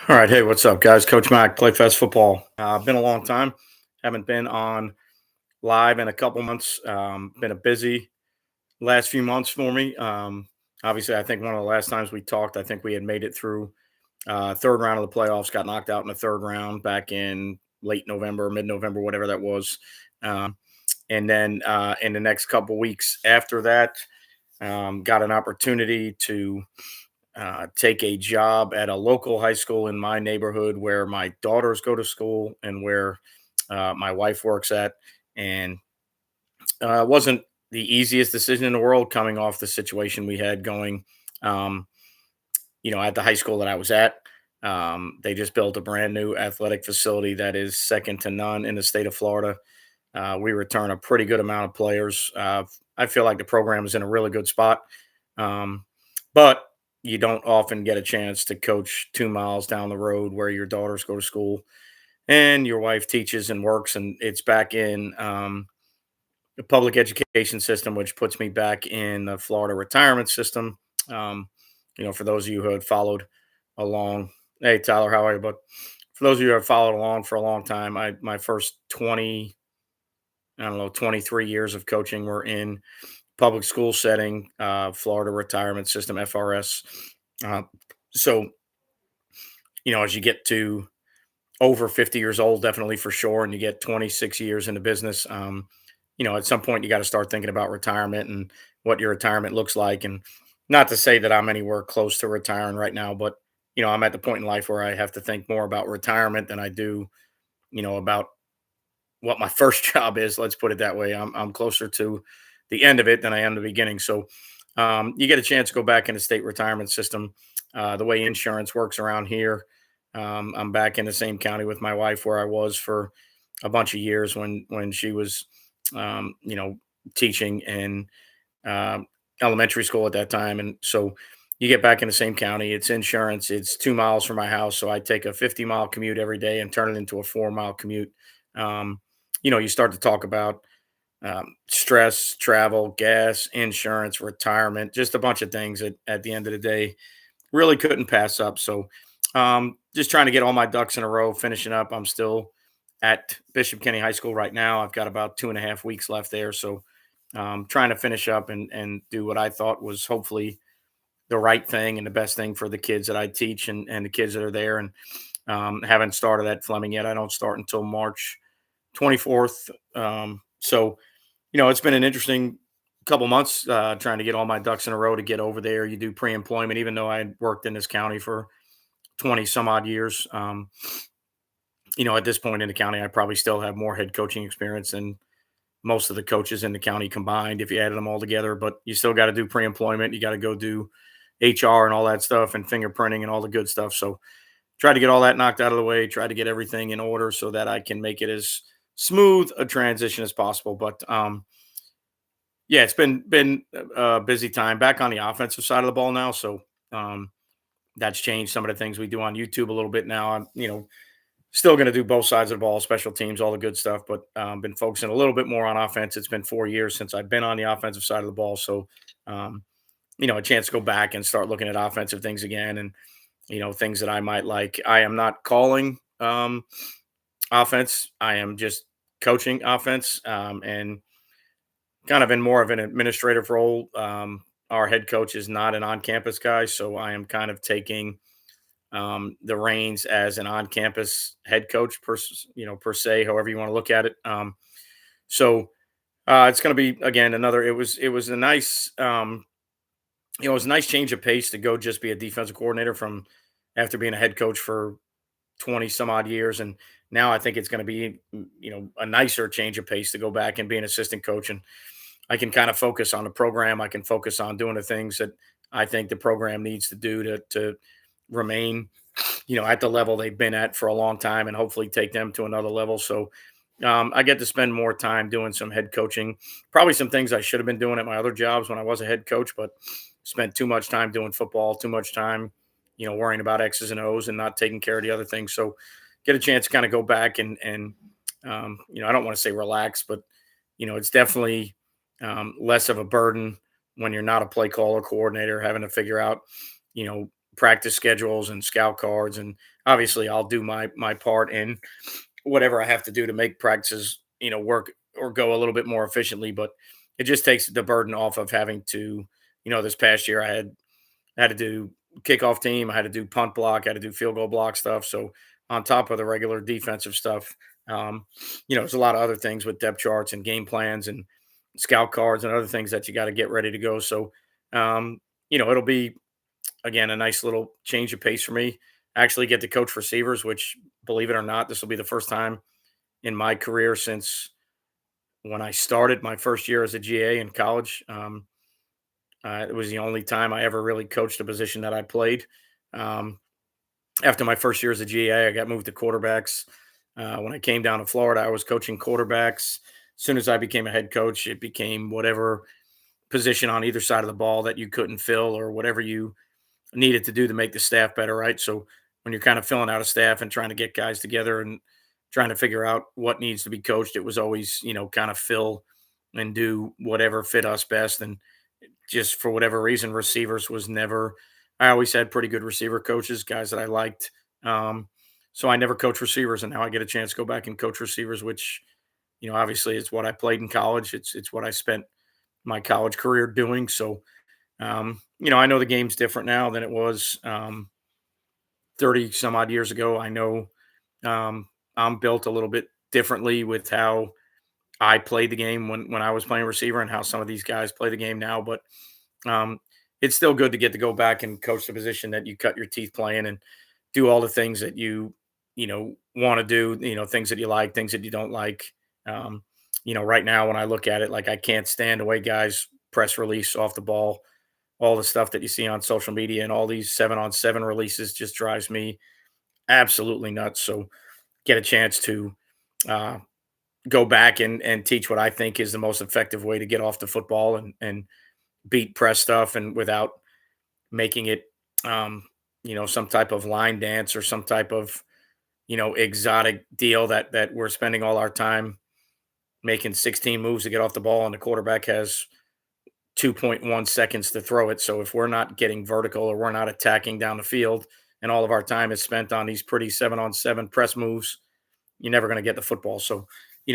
All right. Hey, what's up, guys? Coach Mac, Playfest Football. Been a long time. Haven't been on live in a couple months. Been a busy last few months for me. Obviously, I think one of the last times we talked, I think we had made it through third round of the playoffs, got knocked out in the third round back in late November, mid November, whatever that was. Um, and then in the next couple weeks after that, got an opportunity to take a job at a local high school in my neighborhood where my daughters go to school and where my wife works at. And it wasn't the easiest decision in the world coming off the situation we had going, um, at the high school that I was at. They just built a brand new athletic facility that is second to none in the state of Florida. We return a pretty good amount of players. I feel like the program is in a really good spot. But you don't often get a chance to coach 2 miles down the road where your daughters go to school and your wife teaches and works. And it's back in the public education system, which puts me back in the Florida retirement system. Um, for those of you who had followed along, hey, Tyler, how are you, bud? For those of you who have followed along for a long time, my first 20, I don't know, 23 years of coaching were in public school setting, Florida retirement system, FRS. Uh, so, as you get to over 50 years old, definitely for sure, and you get 26 years in the business, at some point you got to start thinking about retirement and what your retirement looks like. And not to say that I'm anywhere close to retiring right now, but, I'm at the point in life where I have to think more about retirement than I do, about what my first job is. Let's put it that way. I'm closer to the end of it than I am the beginning. So you get a chance to go back in the state retirement system. The way insurance works around here, I'm back in the same county with my wife where I was for a bunch of years when she was, um, you know, teaching in elementary school at that time, and so you get back in the same county. It's insurance. It's 2 miles from my house, so I take a 50-mile commute every day and turn it into a 4-mile commute. Um, you start to talk about stress, travel, gas, insurance, retirement, just a bunch of things that at the end of the day really couldn't pass up. So just trying to get all my ducks in a row, finishing up. I'm still at Bishop Kenny High School right now. I've got about 2.5 weeks left there. So trying to finish up and do what I thought was hopefully the right thing and the best thing for the kids that I teach and the kids that are there. And haven't started at Fleming yet. I don't start until March 24th. So it's been an interesting couple months trying to get all my ducks in a row to get over there. You do pre-employment, even though I had worked in this county for 20 some odd years. At this point in the county, I probably still have more head coaching experience than most of the coaches in the county combined if you added them all together. But you still got to do pre-employment. You got to go do HR and all that stuff and fingerprinting and all the good stuff. So try to get all that knocked out of the way, try to get everything in order so that I can make it as smooth a transition as possible. But yeah, it's been a busy time back on the offensive side of the ball now. So um, that's changed some of the things we do on YouTube a little bit now. I'm still going to do both sides of the ball, special teams, all the good stuff, but been focusing a little bit more on offense. It's been 4 years since I've been on the offensive side of the ball, so um, a chance to go back and start looking at offensive things again, and things that I might like. I am not calling offense. I am just coaching offense, and kind of in more of an administrative role. Our head coach is not an on-campus guy, so I am kind of taking the reins as an on-campus head coach, per se, however you want to look at it. So it's going to be again another. It was a nice it was a nice change of pace to go just be a defensive coordinator from after being a head coach for 20 some odd years, and now I think it's going to be a nicer change of pace to go back and be an assistant coach, and I can kind of focus on the program. I can focus on doing the things that I think the program needs to do to remain, at the level they've been at for a long time and hopefully take them to another level. So I get to spend more time doing some head coaching, probably some things I should have been doing at my other jobs when I was a head coach, but spent too much time doing football, too much time, worrying about X's and O's and not taking care of the other things. So get a chance to kind of go back and I don't want to say relax, but it's definitely less of a burden when you're not a play caller coordinator having to figure out, you know, practice schedules and scout cards. And obviously I'll do my part in whatever I have to do to make practices, work or go a little bit more efficiently. But it just takes the burden off of having to, this past year I had to do kickoff team, I had to do punt block, I had to do field goal block stuff. So on top of the regular defensive stuff, um, there's a lot of other things with depth charts and game plans and scout cards and other things that you got to get ready to go. So, it'll be again a nice little change of pace for me. I actually get to coach receivers, which, believe it or not, this will be the first time in my career since when I started my first year as a GA in college. It was the only time I ever really coached a position that I played. Um, After my first year as a GA, I got moved to quarterbacks. When I came down to Florida, I was coaching quarterbacks. As soon as I became a head coach, it became whatever position on either side of the ball that you couldn't fill or whatever you needed to do to make the staff better, right? So when you're kind of filling out a staff and trying to get guys together and trying to figure out what needs to be coached, it was always, kind of fill and do whatever fit us best. And just for whatever reason, receivers was never. I always had pretty good receiver coaches, guys that I liked. Um, so I never coached receivers, and now I get a chance to go back and coach receivers, which obviously it's what I played in college. It's what I spent my college career doing. So I know the game's different now than it was 30 some odd years ago. I know I'm built a little bit differently with how I played the game when I was playing receiver and how some of these guys play the game now. But um, it's still good to get to go back and coach the position that you cut your teeth playing and do all the things that you want to do, things that you like, things that you don't like. Um, right now when I look at it, like I can't stand the way guys press release off the ball, all the stuff that you see on social media and all these 7-on-7 releases just drives me absolutely nuts. So get a chance to uh, go back and teach what I think is the most effective way to get off the football and beat press stuff and without making it some type of line dance or some type of exotic deal that we're spending all our time making 16 moves to get off the ball and the quarterback has 2.1 seconds to throw it. So if we're not getting vertical or we're not attacking down the field and all of our time is spent on these pretty 7-on-7 press moves, you're never going to get the football. So,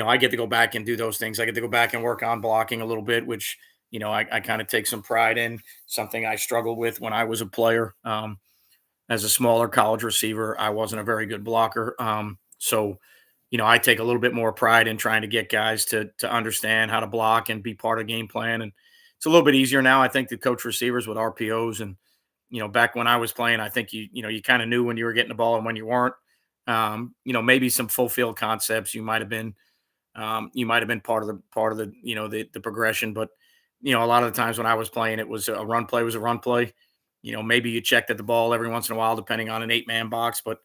I get to go back and do those things. I get to go back and work on blocking a little bit, which, I kind of take some pride in, something I struggled with when I was a player. As a smaller college receiver, I wasn't a very good blocker. So, I take a little bit more pride in trying to get guys to understand how to block and be part of the game plan. And it's a little bit easier now, I think, to coach receivers with RPOs. And back when I was playing, I think you kind of knew when you were getting the ball and when you weren't. Maybe some full field concepts you might have been part of the the progression, but a lot of the times when I was playing, it was a run play was a run play. Maybe you checked at the ball every once in a while, depending on an 8-man box. But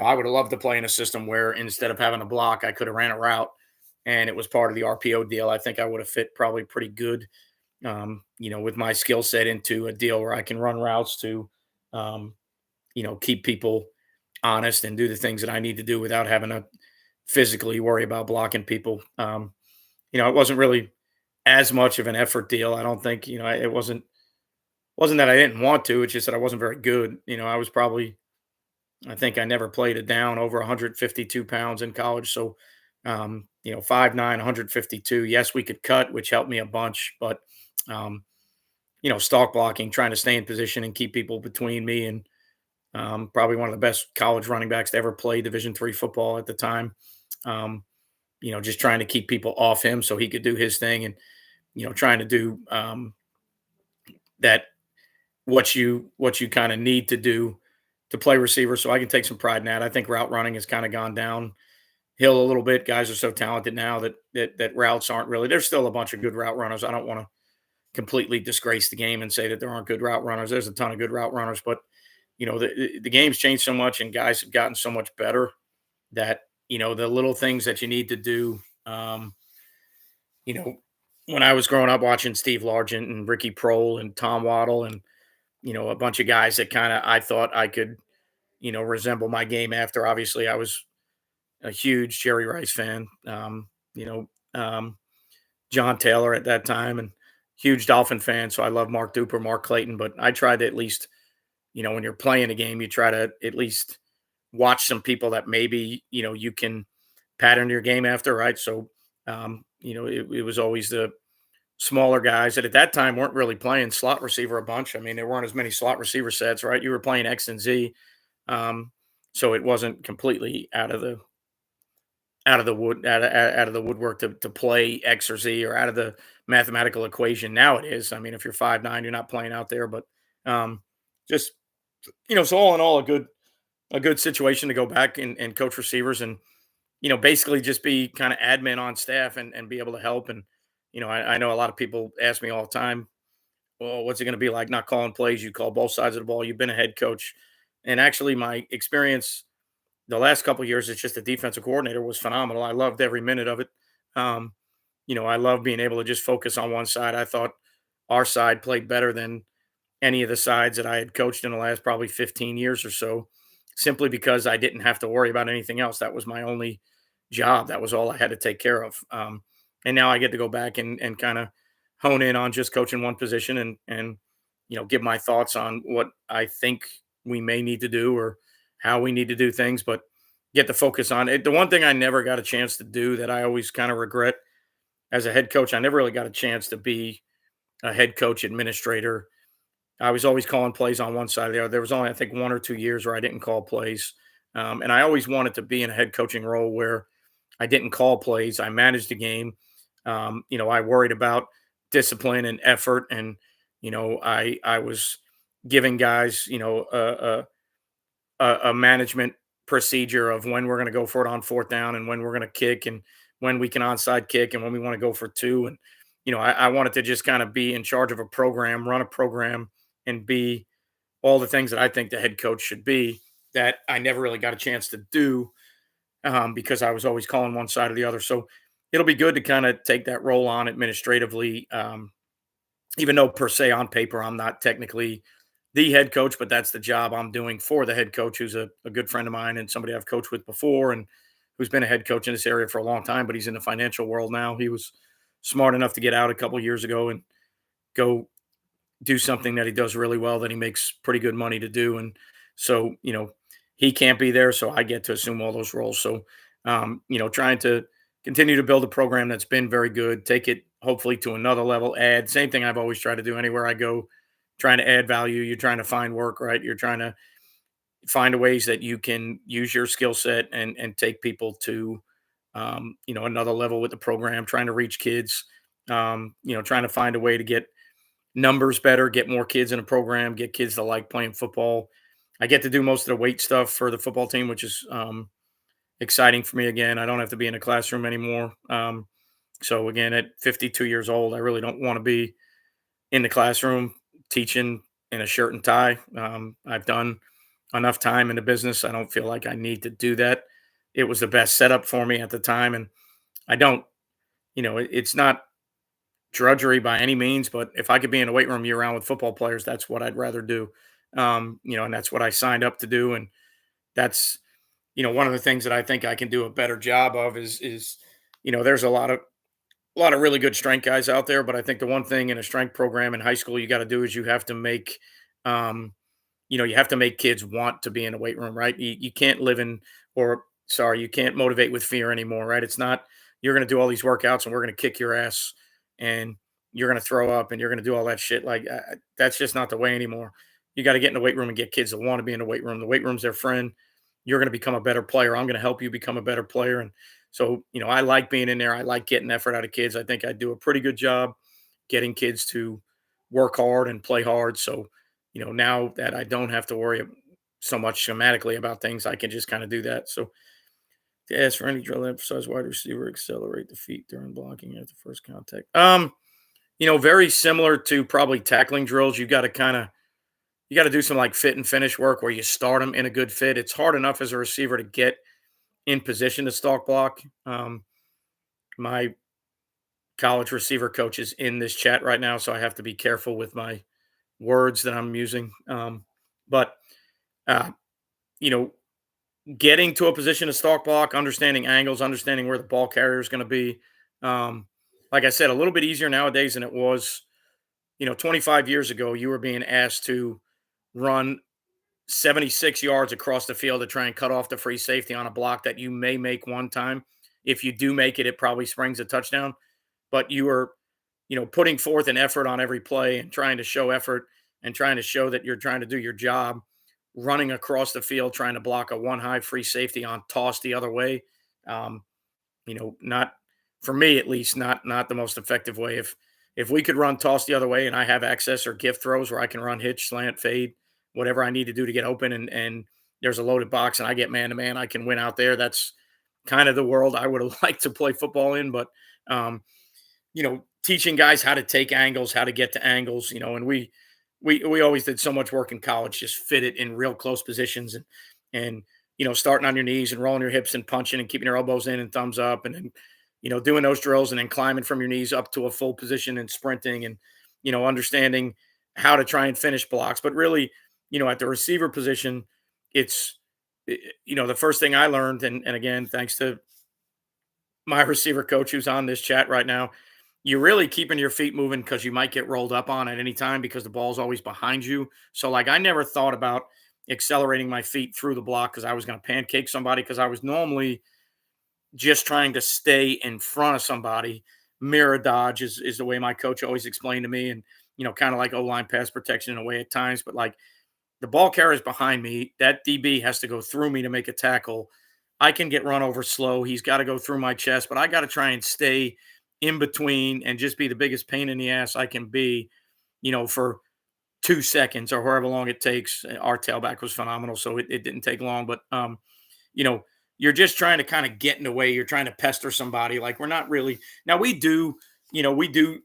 I would have loved to play in a system where instead of having a block, I could have ran a route, and it was part of the RPO deal. I think I would have fit probably pretty good, with my skill set into a deal where I can run routes to, um, keep people honest and do the things that I need to do without having to physically worry about blocking people. It wasn't really as much of an effort deal. I don't think, it wasn't that I didn't want to, it's just that I wasn't very good. I was probably I think I never played it down over 152 pounds in college. So 5'9", 152. Yes, we could cut, which helped me a bunch, but um, stalk blocking, trying to stay in position and keep people between me and probably one of the best college running backs to ever play Division III football at the time. Um, just trying to keep people off him so he could do his thing and, trying to do that what you kind of need to do to play receiver. So I can take some pride in that. I think route running has kind of gone downhill a little bit. Guys are so talented now that routes aren't really. There's still a bunch of good route runners. I don't want to completely disgrace the game and say that there aren't good route runners. There's a ton of good route runners, but the game's changed so much and guys have gotten so much better that the little things that you need to do. You know, when I was growing up watching Steve Largent and Ricky Prohl and Tom Waddle and a bunch of guys that kind of I thought I could resemble my game after. Obviously, I was a huge Jerry Rice fan. You know, John Taylor at that time and huge Dolphin fan. So I love Mark Duper, Mark Clayton, but I tried to at least when you're playing a game, you try to at least watch some people that maybe, you can pattern your game after, right? So, it was always the smaller guys that at that time weren't really playing slot receiver a bunch. I mean, there weren't as many slot receiver sets, right? You were playing X and Z. Um, so it wasn't completely out of the woodwork to play X or Z or out of the mathematical equation. Now it is. I mean, if you're 5'9", you're not playing out there, but um, just so all in all, a good situation to go back and coach receivers and basically just be kind of admin on staff and be able to help. And I know a lot of people ask me all the time, well, what's it going to be like not calling plays? You call both sides of the ball. You've been a head coach, and actually, my experience the last couple of years as just a defensive coordinator was phenomenal. I loved every minute of it. Um, I love being able to just focus on one side. I thought our side played better than any of the sides that I had coached in the last probably 15 years or so, simply because I didn't have to worry about anything else. That was my only job. That was all I had to take care of. And now I get to go back and kind of hone in on just coaching one position and give my thoughts on what I think we may need to do or how we need to do things, but get the focus on it. The one thing I never got a chance to do that I always kind of regret as a head coach, I never really got a chance to be a head coach administrator. I was always calling plays on one side or the other. There was only, I think, 1 or 2 years where I didn't call plays. And I always wanted to be in a head coaching role where I didn't call plays. I managed the game. I worried about discipline and effort. And, I was giving guys, a management procedure of when we're going to go for it on fourth down and when we're going to kick and when we can onside kick and when we want to go for two. And, I wanted to just kind of be in charge of a program, run a program, and be all the things that I think the head coach should be that I never really got a chance to do because I was always calling one side or the other. So it'll be good to kind of take that role on administratively, even though per se on paper I'm not technically the head coach, but that's the job I'm doing for the head coach, who's a good friend of mine and somebody I've coached with before and who's been a head coach in this area for a long time, but he's in the financial world now. He was smart enough to get out a couple of years ago and go do something that he does really well that he makes pretty good money to do. And so, he can't be there. So I get to assume all those roles. So, trying to continue to build a program that's been very good, take it hopefully to another level, add same thing I've always tried to do anywhere I go, trying to add value. You're trying to find work, right? You're trying to find ways that you can use your skill set and take people to, another level with the program, trying to reach kids, trying to find a way to get numbers better, get more kids in a program, get kids to like playing football. I get to do most of the weight stuff for the football team, which is exciting for me. Again, I don't have to be in a classroom anymore. So again, at 52 years old, I really don't want to be in the classroom teaching in a shirt and tie. I've done enough time in the business. I don't feel like I need to do that. It was the best setup for me at the time, and I don't. It's not drudgery by any means, but if I could be in a weight room year round with football players, that's what I'd rather do. And that's what I signed up to do. And that's, one of the things that I think I can do a better job of is, there's a lot of really good strength guys out there, but I think the one thing in a strength program in high school you got to do is you have to make, you have to make kids want to be in a weight room, right? You can't live in, or sorry, you can't motivate with fear anymore, right? It's not, you're going to do all these workouts and we're going to kick your ass and you're going to throw up and you're going to do all that shit. Like that's just not the way anymore. You got to get in the weight room and get kids that want to be in the weight room. The weight room's their friend. You're going to become a better player. I'm going to help you become a better player. And so, I like being in there. I like getting effort out of kids. I think I do a pretty good job getting kids to work hard and play hard. So, now that I don't have to worry so much schematically about things, I can just kind of do that. So, to ask for any drill, emphasize wide receiver, accelerate the feet during blocking after first contact. Very similar to probably tackling drills. You got to do some like fit and finish work where you start them in a good fit. It's hard enough as a receiver to get in position to stalk block. My college receiver coach is in this chat right now, so I have to be careful with my words that I'm using. But uh, you know, getting to a position to stalk block, understanding angles, understanding where the ball carrier is going to be. Um, like I said, a little bit easier nowadays than it was. 25 years ago, you were being asked to run 76 yards across the field to try and cut off the free safety on a block that you may make one time. If you do make it, it probably springs a touchdown. But you are, putting forth an effort on every play and trying to show effort and trying to show that you're trying to do your job, running across the field, trying to block a one high free safety on toss the other way. Um, not for me at least, not the most effective way. If we could run toss the other way and I have access or gift throws where I can run hitch, slant, fade, whatever I need to do to get open and there's a loaded box and I get man to man, I can win out there. That's kind of the world I would have liked to play football in. But teaching guys how to take angles, how to get to angles, and we always did so much work in college, just fit it in real close positions and starting on your knees and rolling your hips and punching and keeping your elbows in and thumbs up and then doing those drills and then climbing from your knees up to a full position and sprinting and understanding how to try and finish blocks. But really, at the receiver position, it's the first thing I learned, and again, thanks to my receiver coach who's on this chat right now, you're really keeping your feet moving because you might get rolled up on at any time because the ball's always behind you. So like I never thought about accelerating my feet through the block because I was going to pancake somebody because I was normally just trying to stay in front of somebody. Mirror dodge is the way my coach always explained to me. And, kind of like O-line pass protection in a way at times. But like the ball carrier's behind me. That DB has to go through me to make a tackle. I can get run over slow. He's got to go through my chest, but I got to try and stay in between and just be the biggest pain in the ass I can be, for 2 seconds or however long it takes. Our tailback was phenomenal, so it didn't take long. But you know, you're just trying to kind of get in the way. You're trying to pester somebody. Like we're not really now we do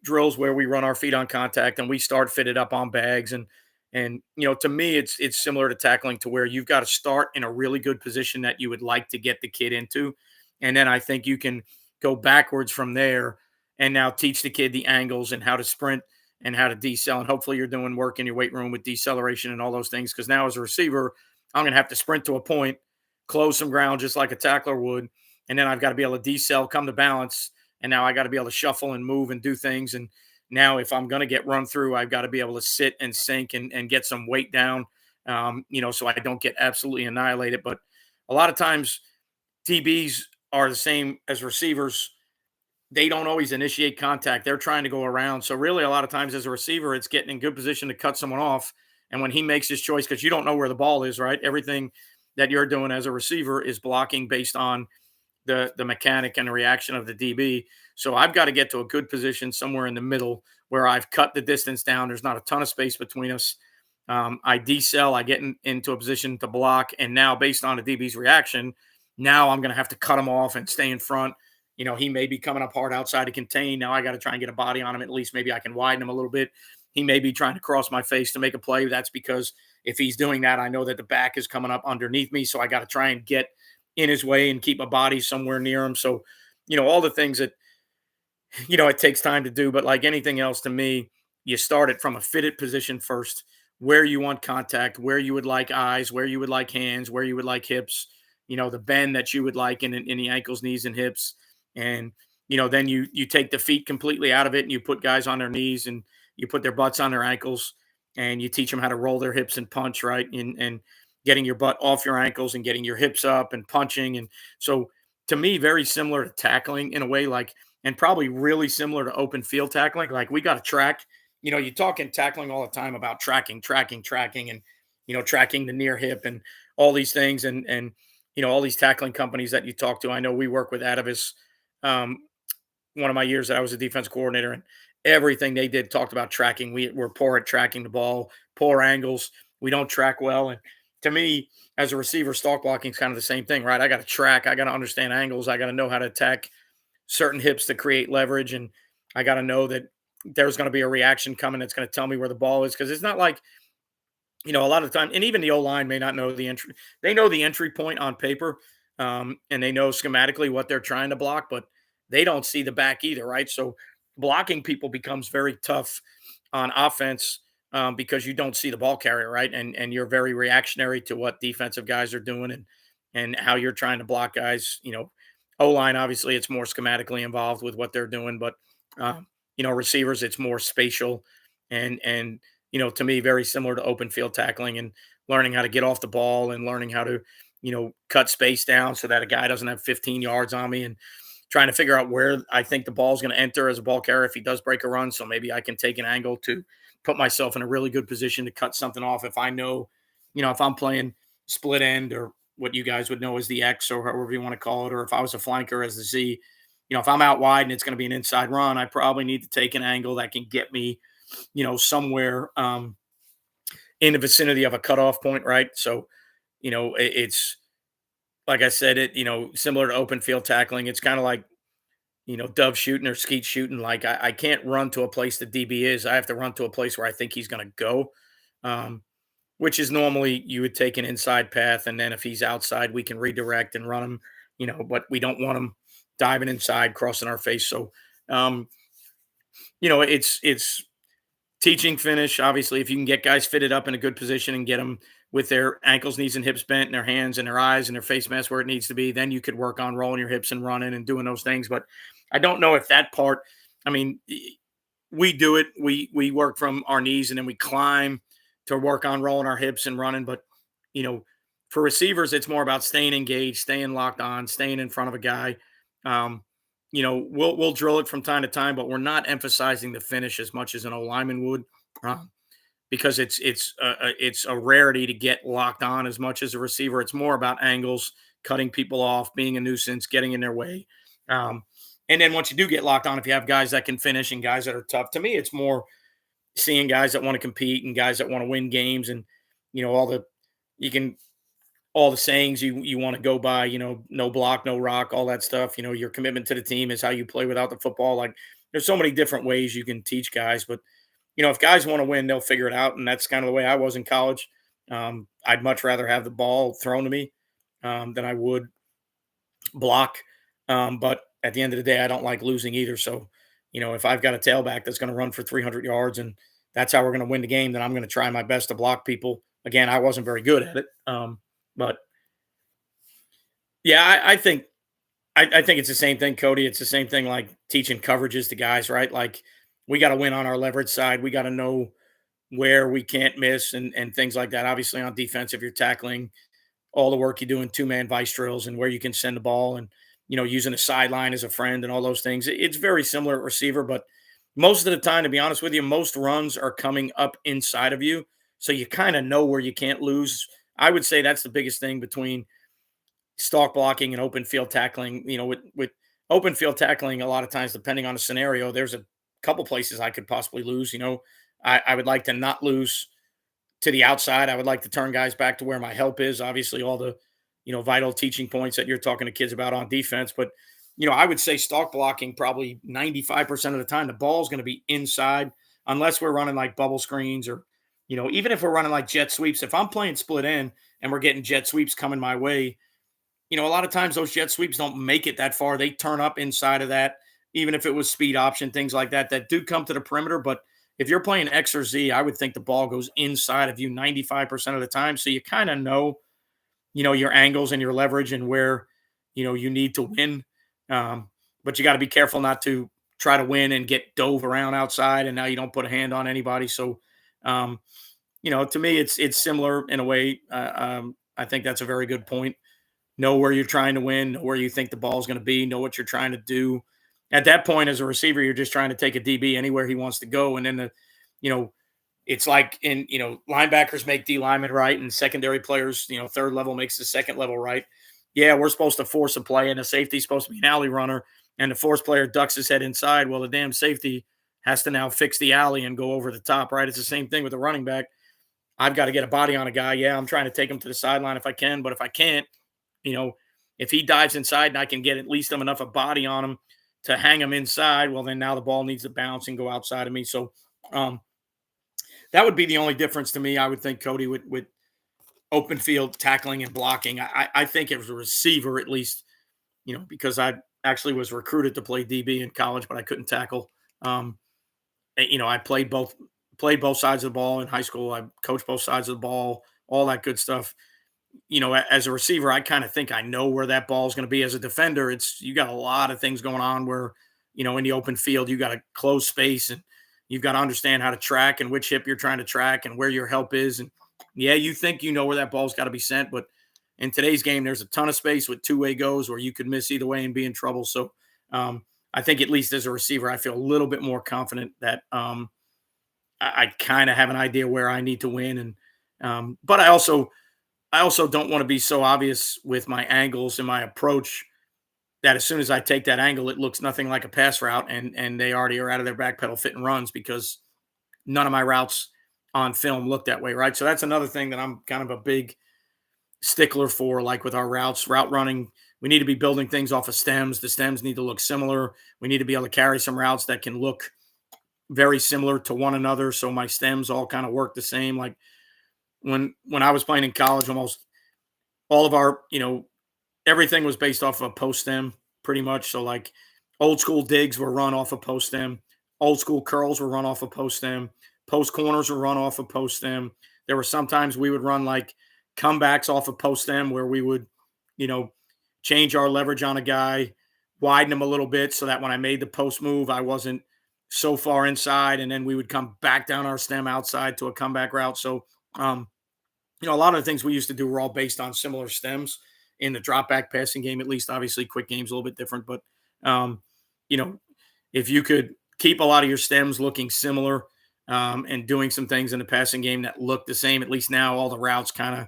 drills where we run our feet on contact and we start fitted up on bags and to me it's similar to tackling to where you've got to start in a really good position that you would like to get the kid into. And then I think you can go backwards from there and now teach the kid the angles and how to sprint and how to decel. And hopefully you're doing work in your weight room with deceleration and all those things. Because now as a receiver, I'm going to have to sprint to a point, close some ground just like a tackler would. And then I've got to be able to decel, come to balance. And now I got to be able to shuffle and move and do things. And now if I'm going to get run through, I've got to be able to sit and sink and get some weight down, so I don't get absolutely annihilated. But a lot of times DBs are the same as receivers. They don't always initiate contact. They're trying to go around. So really a lot of times as a receiver, it's getting in good position to cut someone off. And when he makes his choice, because you don't know where the ball is, right? Everything that you're doing as a receiver is blocking based on the mechanic and the reaction of the DB. So I've got to get to a good position somewhere in the middle where I've cut the distance down. There's not a ton of space between us. I decel, I get into a position to block. And now based on the DB's reaction, now I'm going to have to cut him off and stay in front. He may be coming up hard outside to contain. Now I got to try and get a body on him. At least maybe I can widen him a little bit. He may be trying to cross my face to make a play. That's because if he's doing that, I know that the back is coming up underneath me. So I got to try and get in his way and keep a body somewhere near him. So, all the things that, it takes time to do. But like anything else to me, you start it from a fitted position first, where you want contact, where you would like eyes, where you would like hands, where you would like hips, the bend that you would like in the ankles, knees, and hips. And, then you take the feet completely out of it and you put guys on their knees and you put their butts on their ankles and you teach them how to roll their hips and punch, right? And getting your butt off your ankles and getting your hips up and punching. And so to me, very similar to tackling in a way, like, and probably really similar to open field tackling. Like we got to track, you talk in tackling all the time about tracking, and, tracking the near hip and all these things. And, all these tackling companies that you talk to. I know we work with Atavis, one of my years that I was a defense coordinator, and everything they did talked about tracking. We're poor at tracking the ball, poor angles. We don't track well. And to me, as a receiver, stalk blocking is kind of the same thing, right? I got to track. I got to understand angles. I got to know how to attack certain hips to create leverage. And I got to know that there's going to be a reaction coming that's going to tell me where the ball is. Because it's not like, a lot of the time, and even the O-line may not know the entry. They know the entry point on paper, and they know schematically what they're trying to block, but they don't see the back either, right? So blocking people becomes very tough on offense because you don't see the ball carrier, right? And you're very reactionary to what defensive guys are doing and how you're trying to block guys. O-line, obviously, it's more schematically involved with what they're doing, but receivers, it's more spatial and to me, very similar to open field tackling and learning how to get off the ball and learning how to, cut space down so that a guy doesn't have 15 yards on me and trying to figure out where I think the ball is going to enter as a ball carrier if he does break a run. So maybe I can take an angle to put myself in a really good position to cut something off if I know, if I'm playing split end or what you guys would know as the X or however you want to call it, or if I was a flanker as the Z, if I'm out wide and it's going to be an inside run, I probably need to take an angle that can get me, somewhere in the vicinity of a cutoff point, right? So, it's like I said, similar to open field tackling. It's kind of like, dove shooting or skeet shooting. Like I can't run to a place the DB is. I have to run to a place where I think he's going to go, um, which is normally you would take an inside path. And then if he's outside, we can redirect and run him, but we don't want him diving inside, crossing our face. So, um, it's teaching finish. Obviously, if you can get guys fitted up in a good position and get them with their ankles, knees, and hips bent, and their hands and their eyes and their face mask where it needs to be, then you could work on rolling your hips and running and doing those things. But I don't know if that part. I mean, we do it. We work from our knees and then we climb to work on rolling our hips and running. But you know, for receivers, it's more about staying engaged, staying locked on, staying in front of a guy. Um, we'll drill it from time to time, but we're not emphasizing the finish as much as an O lineman would, um, because it's a rarity to get locked on as much as a receiver. It's more about angles, cutting people off, being a nuisance, getting in their way. Um, and then once you do get locked on, if you have guys that can finish and guys that are tough, to me, it's more seeing guys that want to compete and guys that want to win games, and all the you can all the sayings you want to go by, no block, no rock, all that stuff. Your commitment to the team is how you play without the football. Like there's so many different ways you can teach guys, but if guys want to win, they'll figure it out, and that's kind of the way I was in college. I'd much rather have the ball thrown to me than I would block. But at the end of the day, I don't like losing either. So, if I've got a tailback that's going to run for 300 yards and that's how we're going to win the game, then I'm going to try my best to block people. Again, I wasn't very good at it. But yeah, I think it's the same thing, Cody. It's the same thing like teaching coverages to guys, right? Like we got to win on our leverage side. We got to know where we can't miss and things like that. Obviously, on defense, if you're tackling, all the work you do in two-man vice drills and where you can send the ball and using a sideline as a friend and all those things. It's very similar at receiver, but most of the time, to be honest with you, most runs are coming up inside of you, so you kind of know where you can't lose. I would say that's the biggest thing between stalk blocking and open field tackling. With open field tackling, a lot of times, depending on the scenario, there's a couple places I could possibly lose. I would like to not lose to the outside. I would like to turn guys back to where my help is. Obviously, all the vital teaching points that you're talking to kids about on defense. But I would say stalk blocking probably 95% of the time the ball is going to be inside unless we're running like bubble screens or even if we're running like jet sweeps. If I'm playing split end and we're getting jet sweeps coming my way, a lot of times those jet sweeps don't make it that far. They turn up inside of that, even if it was speed option, things like that, that do come to the perimeter. But if you're playing X or Z, I would think the ball goes inside of you 95% of the time. So you kind of know, your angles and your leverage and where, you need to win. But you got to be careful not to try to win and get dove around outside. And now you don't put a hand on anybody. So, um, to me, it's similar in a way. I think that's a very good point. Know where you're trying to win, know where you think the ball is going to be, know what you're trying to do. At that point, as a receiver, you're just trying to take a DB anywhere he wants to go. And then you know, it's like in, linebackers make D linemen right and secondary players, third level makes the second level right. Yeah, we're supposed to force a play and the safety's supposed to be an alley runner and the force player ducks his head inside. Well, the damn safety has to now fix the alley and go over the top, right? It's the same thing with the running back. I've got to get a body on a guy. Yeah, I'm trying to take him to the sideline if I can, but if I can't, you know, if he dives inside and I can get at least enough a body on him to hang him inside, well, then now the ball needs to bounce and go outside of me. So um, that would be the only difference to me, I would think, Cody, with open field tackling and blocking. I think as a receiver, at least, because I actually was recruited to play DB in college, but I couldn't tackle. Um, I played both sides of the ball in high school. I coached both sides of the ball, all that good stuff. As a receiver, I kind of think I know where that ball is going to be. As a defender, you got a lot of things going on where, in the open field, you got to close space and You've got to understand how to track and which hip you're trying to track and where your help is. And yeah, you think you know where that ball's got to be sent, but in today's game, there's a ton of space with two-way goes where you could miss either way and be in trouble. So um, I think at least as a receiver, I feel a little bit more confident that I kind of have an idea where I need to win. And but I also don't want to be so obvious with my angles and my approach that as soon as I take that angle, it looks nothing like a pass route, and they already are out of their back pedal fit and runs because none of my routes on film look that way, right? So that's another thing that I'm kind of a big stickler for, like with our route running. We need to be building things off of stems. The stems need to look similar. We need to be able to carry some routes that can look very similar to one another. So my stems all kind of work the same. Like when I was playing in college, almost all of our, everything was based off of a post stem pretty much. So like old school digs were run off a post stem. Old school curls were run off a post stem. Post corners were run off a post stem. There were sometimes we would run like comebacks off a post stem where we would, you know, change our leverage on a guy, widen him a little bit so that when I made the post move, I wasn't so far inside, and then we would come back down our stem outside to a comeback route. So, um, a lot of the things we used to do were all based on similar stems in the drop back passing game. At least, obviously, quick game's a little bit different, but um, you know, if you could keep a lot of your stems looking similar and doing some things in the passing game that look the same, at least now all the routes kind of.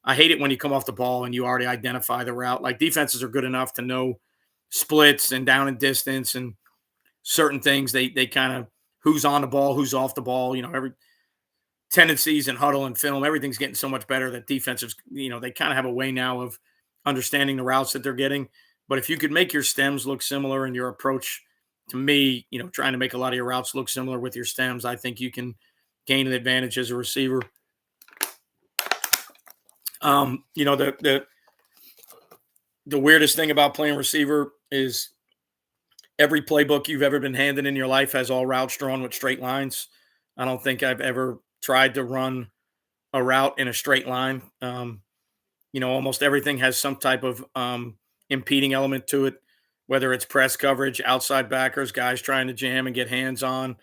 I hate it when you come off the ball and you already identify the route. Like defenses are good enough to know splits and down and distance and certain things. They kind of who's on the ball, who's off the ball. Every tendencies and huddle and film, everything's getting so much better that defensives, they kind of have a way now of understanding the routes that they're getting. But if you could make your stems look similar and your approach to me, trying to make a lot of your routes look similar with your stems, I think you can gain an advantage as a receiver. The weirdest thing about playing receiver is every playbook you've ever been handed in your life has all routes drawn with straight lines. I don't think I've ever tried to run a route in a straight line. Almost everything has some type of impeding element to it, whether it's press coverage, outside backers, guys trying to jam and get hands on,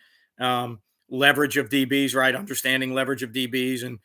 leverage of DBs, right? Understanding leverage of DBs. And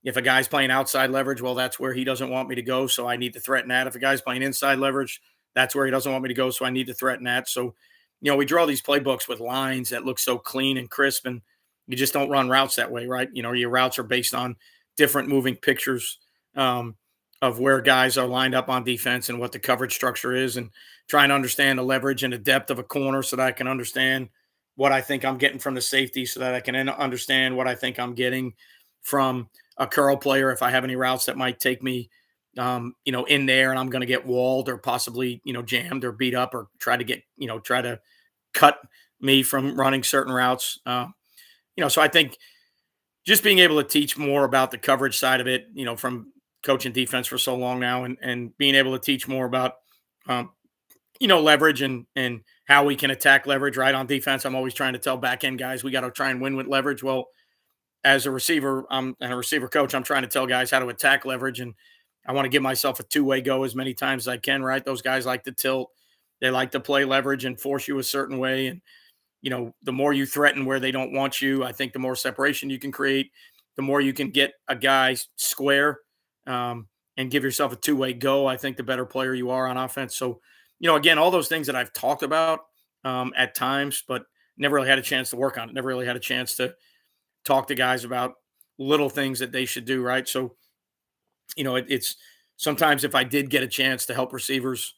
if a guy's playing outside leverage, well, that's where he doesn't want me to go. So I need to threaten that. If a guy's playing inside leverage, that's where he doesn't want me to go. So I need to threaten that. So, we draw these playbooks with lines that look so clean and crisp, and you just don't run routes that way, right? Your routes are based on different moving pictures of where guys are lined up on defense and what the coverage structure is, and trying to understand the leverage and the depth of a corner so that I can understand what I think I'm getting from the safety, so that I can understand what I think I'm getting from a curl player if I have any routes that might take me in there and I'm going to get walled or possibly, jammed or beat up or try to cut me from running certain routes. So I think just being able to teach more about the coverage side of it, from coaching defense for so long now, and being able to teach more about, leverage and how we can attack leverage right on defense. I'm always trying to tell back end guys, we got to try and win with leverage. Well, as a receiver, and a receiver coach, I'm trying to tell guys how to attack leverage, and I want to give myself a two-way go as many times as I can, right? Those guys like to tilt. They like to play leverage and force you a certain way. And, the more you threaten where they don't want you, I think the more separation you can create, the more you can get a guy square and give yourself a two-way go. I think the better player you are on offense. So, again, all those things that I've talked about at times, but never really had a chance to work on it. Never really had a chance to talk to guys about little things that they should do, right? So, it's sometimes if I did get a chance to help receivers,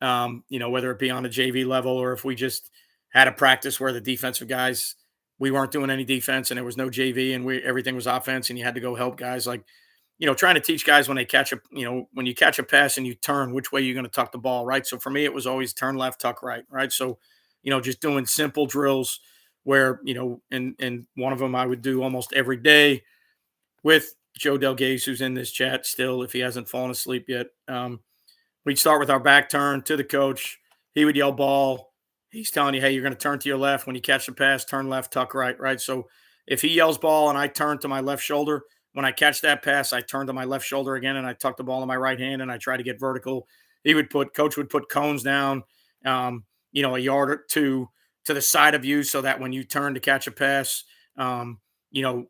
whether it be on a JV level or if we just had a practice where the defensive guys, we weren't doing any defense and there was no JV and everything was offense and you had to go help guys, like, trying to teach guys when they catch when you catch a pass and you turn, which way you're going to tuck the ball, right? So for me, it was always turn left, tuck right, right? So, just doing simple drills where, and one of them I would do almost every day with Joe Delgaze, who's in this chat still, if he hasn't fallen asleep yet. We'd start with our back turn to the coach. He would yell ball. He's telling you, hey, you're going to turn to your left. When you catch the pass, turn left, tuck right, right? So if he yells ball and I turn to my left shoulder, when I catch that pass, I turn to my left shoulder again and I tuck the ball in my right hand and I try to get vertical. Coach would put cones down, a yard or two to the side of you so that when you turn to catch a pass, um, you know,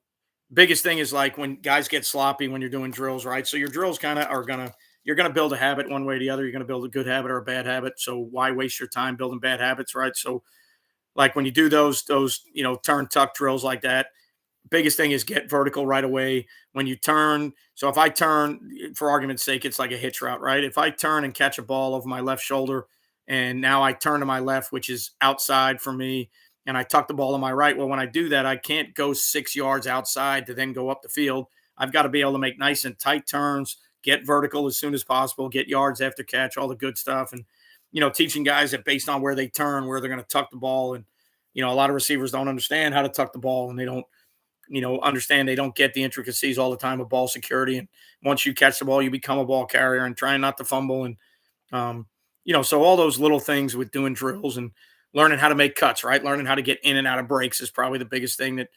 biggest thing is like when guys get sloppy when you're doing drills, right? So your drills kind of are gonna you're gonna build a habit one way or the other. You're gonna build a good habit or a bad habit. So why waste your time building bad habits, right? So like when you do those turn tuck drills like that, biggest thing is get vertical right away when you turn. So if I turn, for argument's sake, it's like a hitch route, right? If I turn and catch a ball over my left shoulder, and now I turn to my left, which is outside for me, and I tuck the ball to my right. Well, when I do that, I can't go 6 yards outside to then go up the field. I've got to be able to make nice and tight turns, get vertical as soon as possible, get yards after catch, all the good stuff. And, teaching guys that based on where they turn, where they're going to tuck the ball. And, a lot of receivers don't understand how to tuck the ball, and they don't understand they don't get the intricacies all the time of ball security. And once you catch the ball, you become a ball carrier and trying not to fumble. And, um, so all those little things with doing drills and learning how to make cuts, right? Learning how to get in and out of breaks is probably the biggest thing that,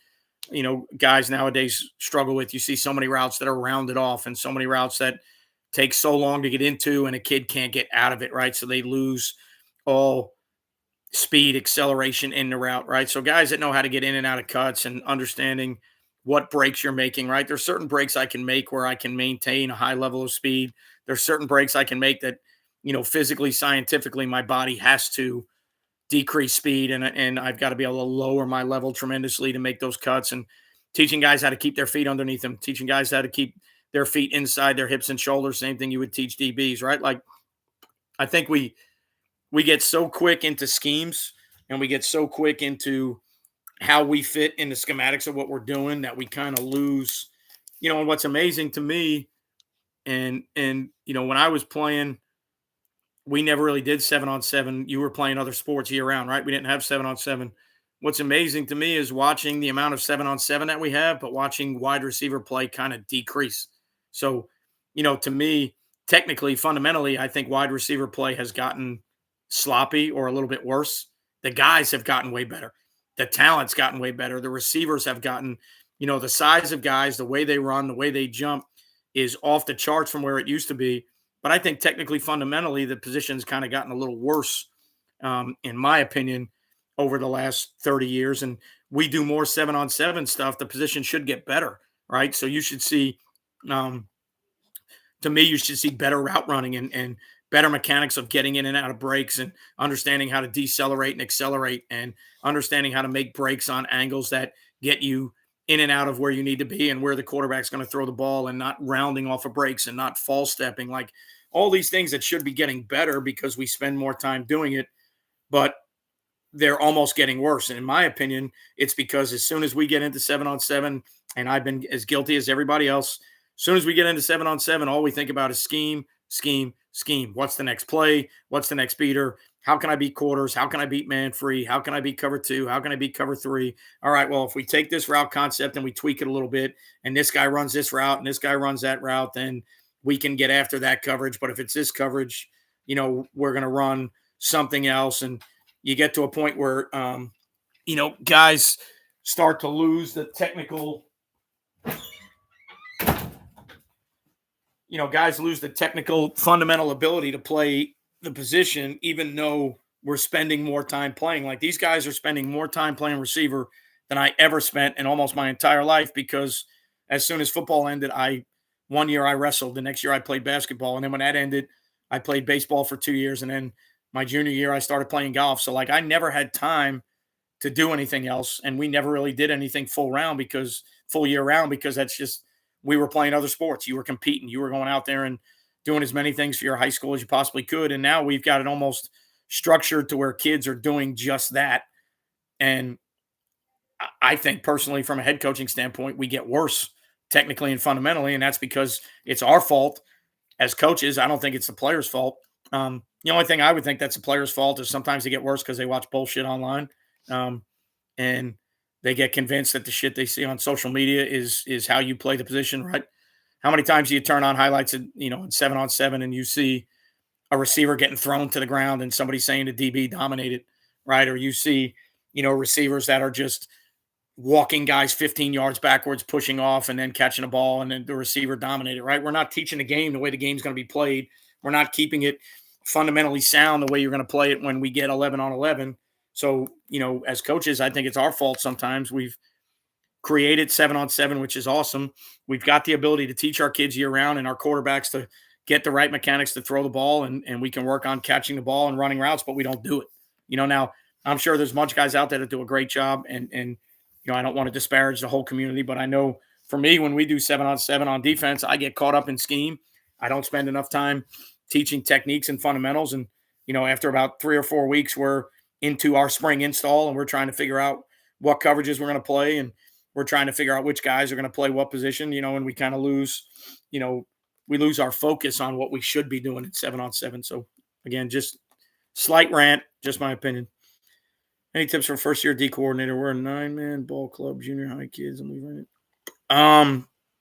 guys nowadays struggle with. You see so many routes that are rounded off and so many routes that take so long to get into and a kid can't get out of it, right? So they lose all speed, acceleration in the route, right? So guys that know how to get in and out of cuts and understanding what breaks you're making, right? There's certain breaks I can make where I can maintain a high level of speed. There's certain breaks I can make that, physically, scientifically, my body has to decrease speed and I've got to be able to lower my level tremendously to make those cuts. And teaching guys how to keep their feet underneath them, teaching guys how to keep their feet inside their hips and shoulders, same thing you would teach DBs, right? Like I think we get so quick into schemes and we get so quick into how we fit in the schematics of what we're doing that we kind of lose, and what's amazing to me and when I was playing, we never really did 7-on-7. You were playing other sports year round, right? We didn't have 7-on-7. What's amazing to me is watching the amount of 7-on-7 that we have, but watching wide receiver play kind of decrease. So, to me, technically, fundamentally, I think wide receiver play has gotten sloppy or a little bit worse. The guys have gotten way better. The talent's gotten way better. The receivers have gotten, the size of guys, the way they run, the way they jump is off the charts from where it used to be. But I think technically, fundamentally, the position's kind of gotten a little worse, in my opinion, over the last 30 years. And we do more 7-on-7 stuff. The position should get better, right? So you should see, um, to me, you should see better route running and better mechanics of getting in and out of breaks and understanding how to decelerate and accelerate and understanding how to make breaks on angles that get you in and out of where you need to be and where the quarterback's going to throw the ball and not rounding off of breaks and not false stepping. Like all these things that should be getting better because we spend more time doing it, but they're almost getting worse. And in my opinion, it's because as soon as we get into 7-on-7, and I've been as guilty as everybody else, as soon as we get into 7-on-7, all we think about is scheme, scheme, scheme. What's the next play? What's the next beater? How can I beat quarters? How can I beat man free? How can I beat cover two? How can I beat cover three? All right, well, if we take this route concept and we tweak it a little bit, and this guy runs this route and this guy runs that route, then we can get after that coverage. But if it's this coverage, we're going to run something else. And you get to a point where, guys start to lose the technical, guys lose the technical fundamental ability to play the position, even though we're spending more time playing. Like these guys are spending more time playing receiver than I ever spent in almost my entire life, because as soon as football ended, one year I wrestled, the next year I played basketball. And then when that ended, I played baseball for 2 years. And then my junior year, I started playing golf. So like I never had time to do anything else. And we never really did anything full year round, because that's just, we were playing other sports. You were competing. You were going out there and doing as many things for your high school as you possibly could. And now we've got it almost structured to where kids are doing just that. And I think personally, from a head coaching standpoint, we get worse technically and fundamentally. And that's because it's our fault as coaches. I don't think it's the players' fault. The only thing I would think that's the players' fault is sometimes they get worse because they watch bullshit online. And they get convinced that the shit they see on social media is how you play the position, right? How many times do you turn on highlights in 7-on-7 and you see a receiver getting thrown to the ground and somebody saying the DB dominated, right? Or you see, receivers that are just walking guys 15 yards backwards, pushing off and then catching a ball and then the receiver dominated, right? We're not teaching the game the way the game's going to be played. We're not keeping it fundamentally sound the way you're going to play it when we get 11-on-11. So, as coaches, I think it's our fault sometimes. We've created 7-on-7, which is awesome. We've got the ability to teach our kids year round and our quarterbacks to get the right mechanics to throw the ball, and we can work on catching the ball and running routes, but we don't do it. Now I'm sure there's a bunch of guys out there that do a great job, and I don't want to disparage the whole community, but I know for me, when we do 7-on-7 on defense, I get caught up in scheme. I don't spend enough time teaching techniques and fundamentals. And, after about 3 or 4 weeks, we're into our spring install and we're trying to figure out what coverages we're going to play. And we're trying to figure out which guys are going to play what position, and we kind of lose, we lose our focus on what we should be doing at 7-on-7. So again, just slight rant, just my opinion. Any tips for first year D coordinator? We're a 9-man ball club, junior high kids. I'm leaving it.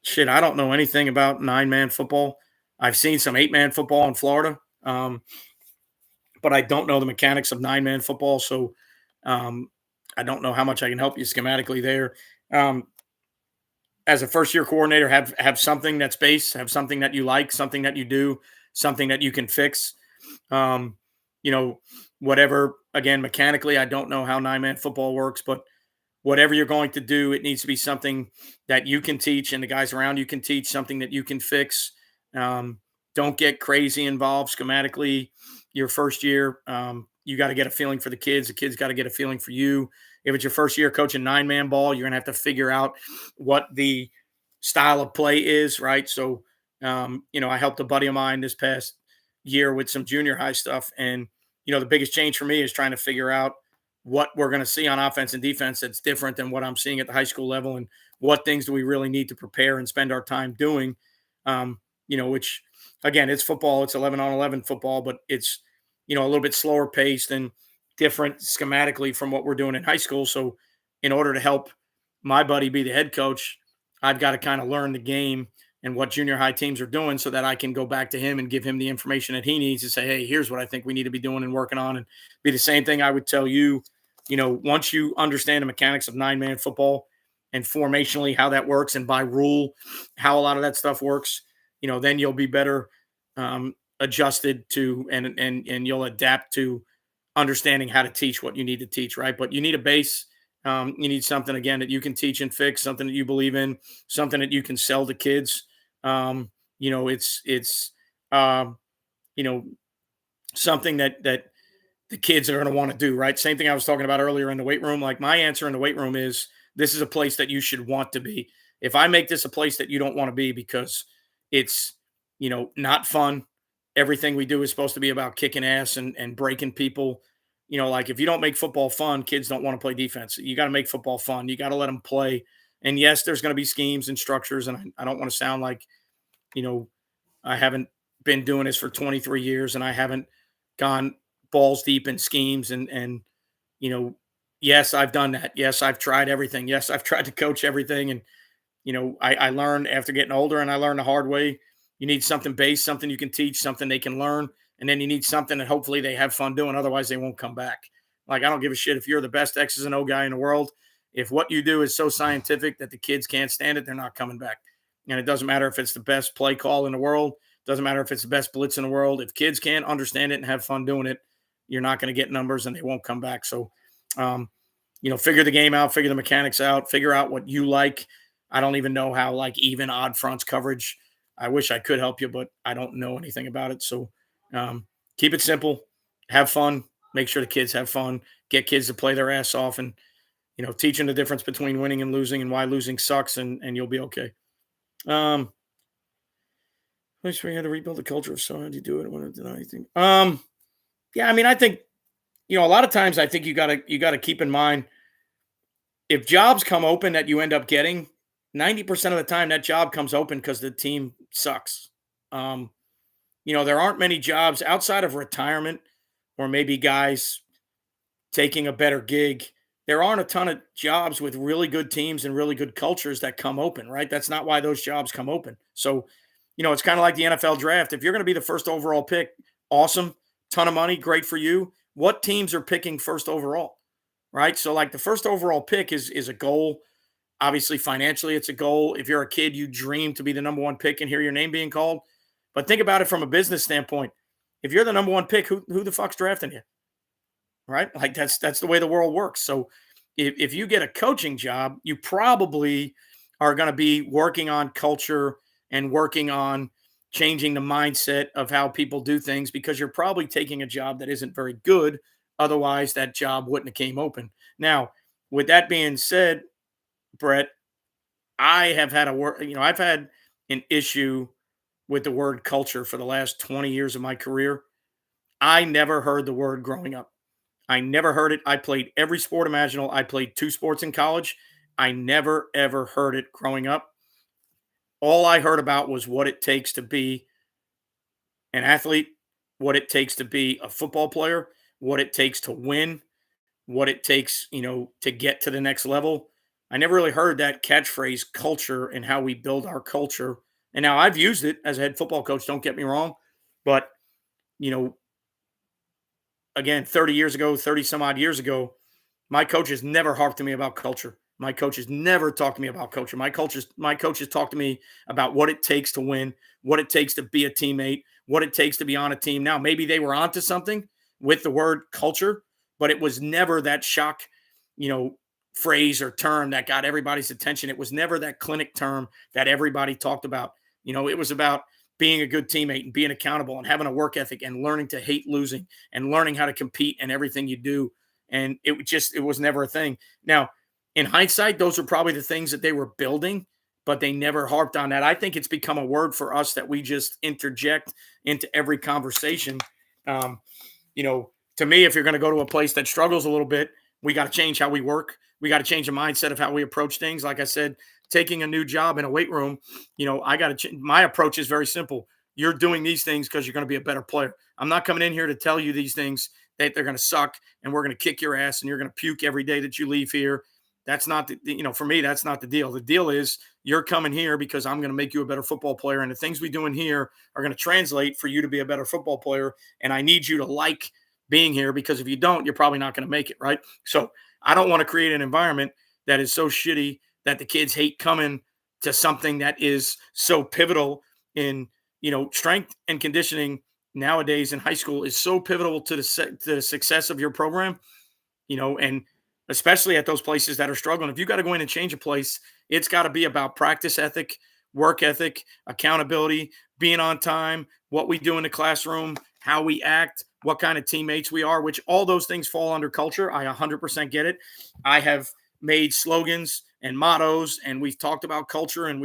Shit, I don't know anything about 9-man football. I've seen some 8-man football in Florida, but I don't know the mechanics of 9-man football. So I don't know how much I can help you schematically there. As a first year coordinator, have something that's base, have something that you like, something that you do, something that you can fix. Whatever, again, mechanically, I don't know how 9-man football works, but whatever you're going to do, it needs to be something that you can teach and the guys around you can teach, something that you can fix. Don't get crazy involved schematically your first year. You got to get a feeling for the kids. The kids got to get a feeling for you. If it's your first year coaching 9-man ball, you're going to have to figure out what the style of play is, right? So, I helped a buddy of mine this past year with some junior high stuff. And, the biggest change for me is trying to figure out what we're going to see on offense and defense that's different than what I'm seeing at the high school level, and what things do we really need to prepare and spend our time doing. Which again, it's football, it's 11-on-11 football, but it's, a little bit slower paced and different schematically from what we're doing in high school. So in order to help my buddy be the head coach, I've got to kind of learn the game and what junior high teams are doing so that I can go back to him and give him the information that he needs to say, hey, here's what I think we need to be doing and working on. And be the same thing I would tell you, once you understand the mechanics of 9-man football and formationally how that works, and by rule, how a lot of that stuff works, then you'll be better adjusted to, and you'll adapt to understanding how to teach what you need to teach, right? But you need a base. You need something, again, that you can teach and fix, something that you believe in, something that you can sell to kids. It's something that the kids are going to want to do, right? Same thing I was talking about earlier in the weight room. Like, my answer in the weight room is, this is a place that you should want to be. If I make this a place that you don't want to be because it's, not fun, everything we do is supposed to be about kicking ass and breaking people. Like, if you don't make football fun, kids don't want to play defense. You got to make football fun. You got to let them play. And yes, there's going to be schemes and structures. And I don't want to sound like, I haven't been doing this for 23 years and I haven't gone balls deep in schemes. And yes, I've done that. Yes, I've tried everything. Yes, I've tried to coach everything. And, I learned after getting older, and I learned the hard way. You need something base, something you can teach, something they can learn. And then you need something that hopefully they have fun doing. Otherwise, they won't come back. Like, I don't give a shit if you're the best X's and O guy in the world. If what you do is so scientific that the kids can't stand it, they're not coming back. And it doesn't matter if it's the best play call in the world. Doesn't matter if it's the best blitz in the world. If kids can't understand it and have fun doing it, you're not going to get numbers and they won't come back. So, figure the game out, figure the mechanics out, figure out what you like. I don't even know how, like, even odd fronts coverage. I wish I could help you, but I don't know anything about it. So keep it simple, have fun, make sure the kids have fun, get kids to play their ass off, and, teach them the difference between winning and losing and why losing sucks, and you'll be okay. At least we had to rebuild the culture of so how do you do it? I want to deny anything. Yeah, I mean, I think, a lot of times I think you gotta keep in mind, if jobs come open that you end up getting, 90% of the time that job comes open because the team sucks. There aren't many jobs outside of retirement or maybe guys taking a better gig. There aren't a ton of jobs with really good teams and really good cultures that come open, right? That's not why those jobs come open. So, it's kind of like the NFL draft. If you're going to be the first overall pick, awesome, ton of money, great for you. What teams are picking first overall, right? So, like, the first overall pick is a goal. Obviously, financially, it's a goal. If you're a kid, you dream to be the number one pick and hear your name being called. But think about it from a business standpoint. If you're the number one pick, who the fuck's drafting you? right? Like that's the way the world works. So if you get a coaching job, you probably are going to be working on culture and working on changing the mindset of how people do things because you're probably taking a job that isn't very good. Otherwise, that job wouldn't have came open. Now, with that being said, Brett, I have had a word, I've had an issue with the word culture for the last 20 years of my career. I never heard the word growing up. I never heard it. I played every sport imaginable. I played two sports in college. I never, ever heard it growing up. All I heard about was what it takes to be an athlete, what it takes to be a football player, what it takes to win, what it takes, to get to the next level. I never really heard that catchphrase culture and how we build our culture. And now I've used it as a head football coach, don't get me wrong. But, you know, again, 30 years ago, 30 some odd years ago, my coaches never harped to me about culture. My coaches never talked to me about culture. My coaches talked to me about what it takes to win, what it takes to be a teammate, what it takes to be on a team. Now, maybe they were onto something with the word culture, but it was never that shock, you know, phrase or term that got everybody's attention. It was never that clinic term that everybody talked about. It was about being a good teammate and being accountable and having a work ethic and learning to hate losing and learning how to compete in everything you do. And it was never a thing. Now, in hindsight, those are probably the things that they were building, but they never harped on that. I think it's become a word for us that we just interject into every conversation. Um, to me, if you're going to go to a place that struggles a little bit, we got to change how we work. We got to change the mindset of how we approach things. Like I said, taking a new job in a weight room, I got to change. My approach is very simple. You're doing these things because you're going to be a better player. I'm not coming in here to tell you these things that they're going to suck and we're going to kick your ass and you're going to puke every day that you leave here. That's not for me, that's not the deal. The deal is you're coming here because I'm going to make you a better football player. And the things we do in here are going to translate for you to be a better football player. And I need you to like being here because if you don't, you're probably not going to make it. Right. So I don't want to create an environment that is so shitty that the kids hate coming to something that is so pivotal in, strength and conditioning nowadays in high school is so pivotal to the success of your program, and especially at those places that are struggling. If you got to go in and change a place, it's got to be about practice ethic, work ethic, accountability, being on time, what we do in the classroom, how we act, what kind of teammates we are, which all those things fall under culture. I 100% get it. I have made slogans and mottos, and we've talked about culture, and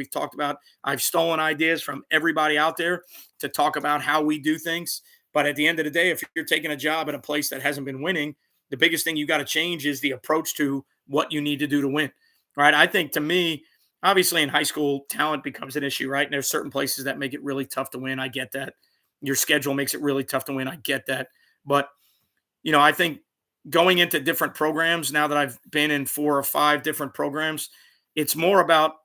I've stolen ideas from everybody out there to talk about how we do things. But at the end of the day, if you're taking a job at a place that hasn't been winning, the biggest thing you got to change is the approach to what you need to do to win. Right. I think to me, obviously in high school, talent becomes an issue, right? And there's certain places that make it really tough to win. I get that. Your schedule makes it really tough to win. I get that. But, I think going into different programs now that I've been in 4 or 5 different programs, it's more about,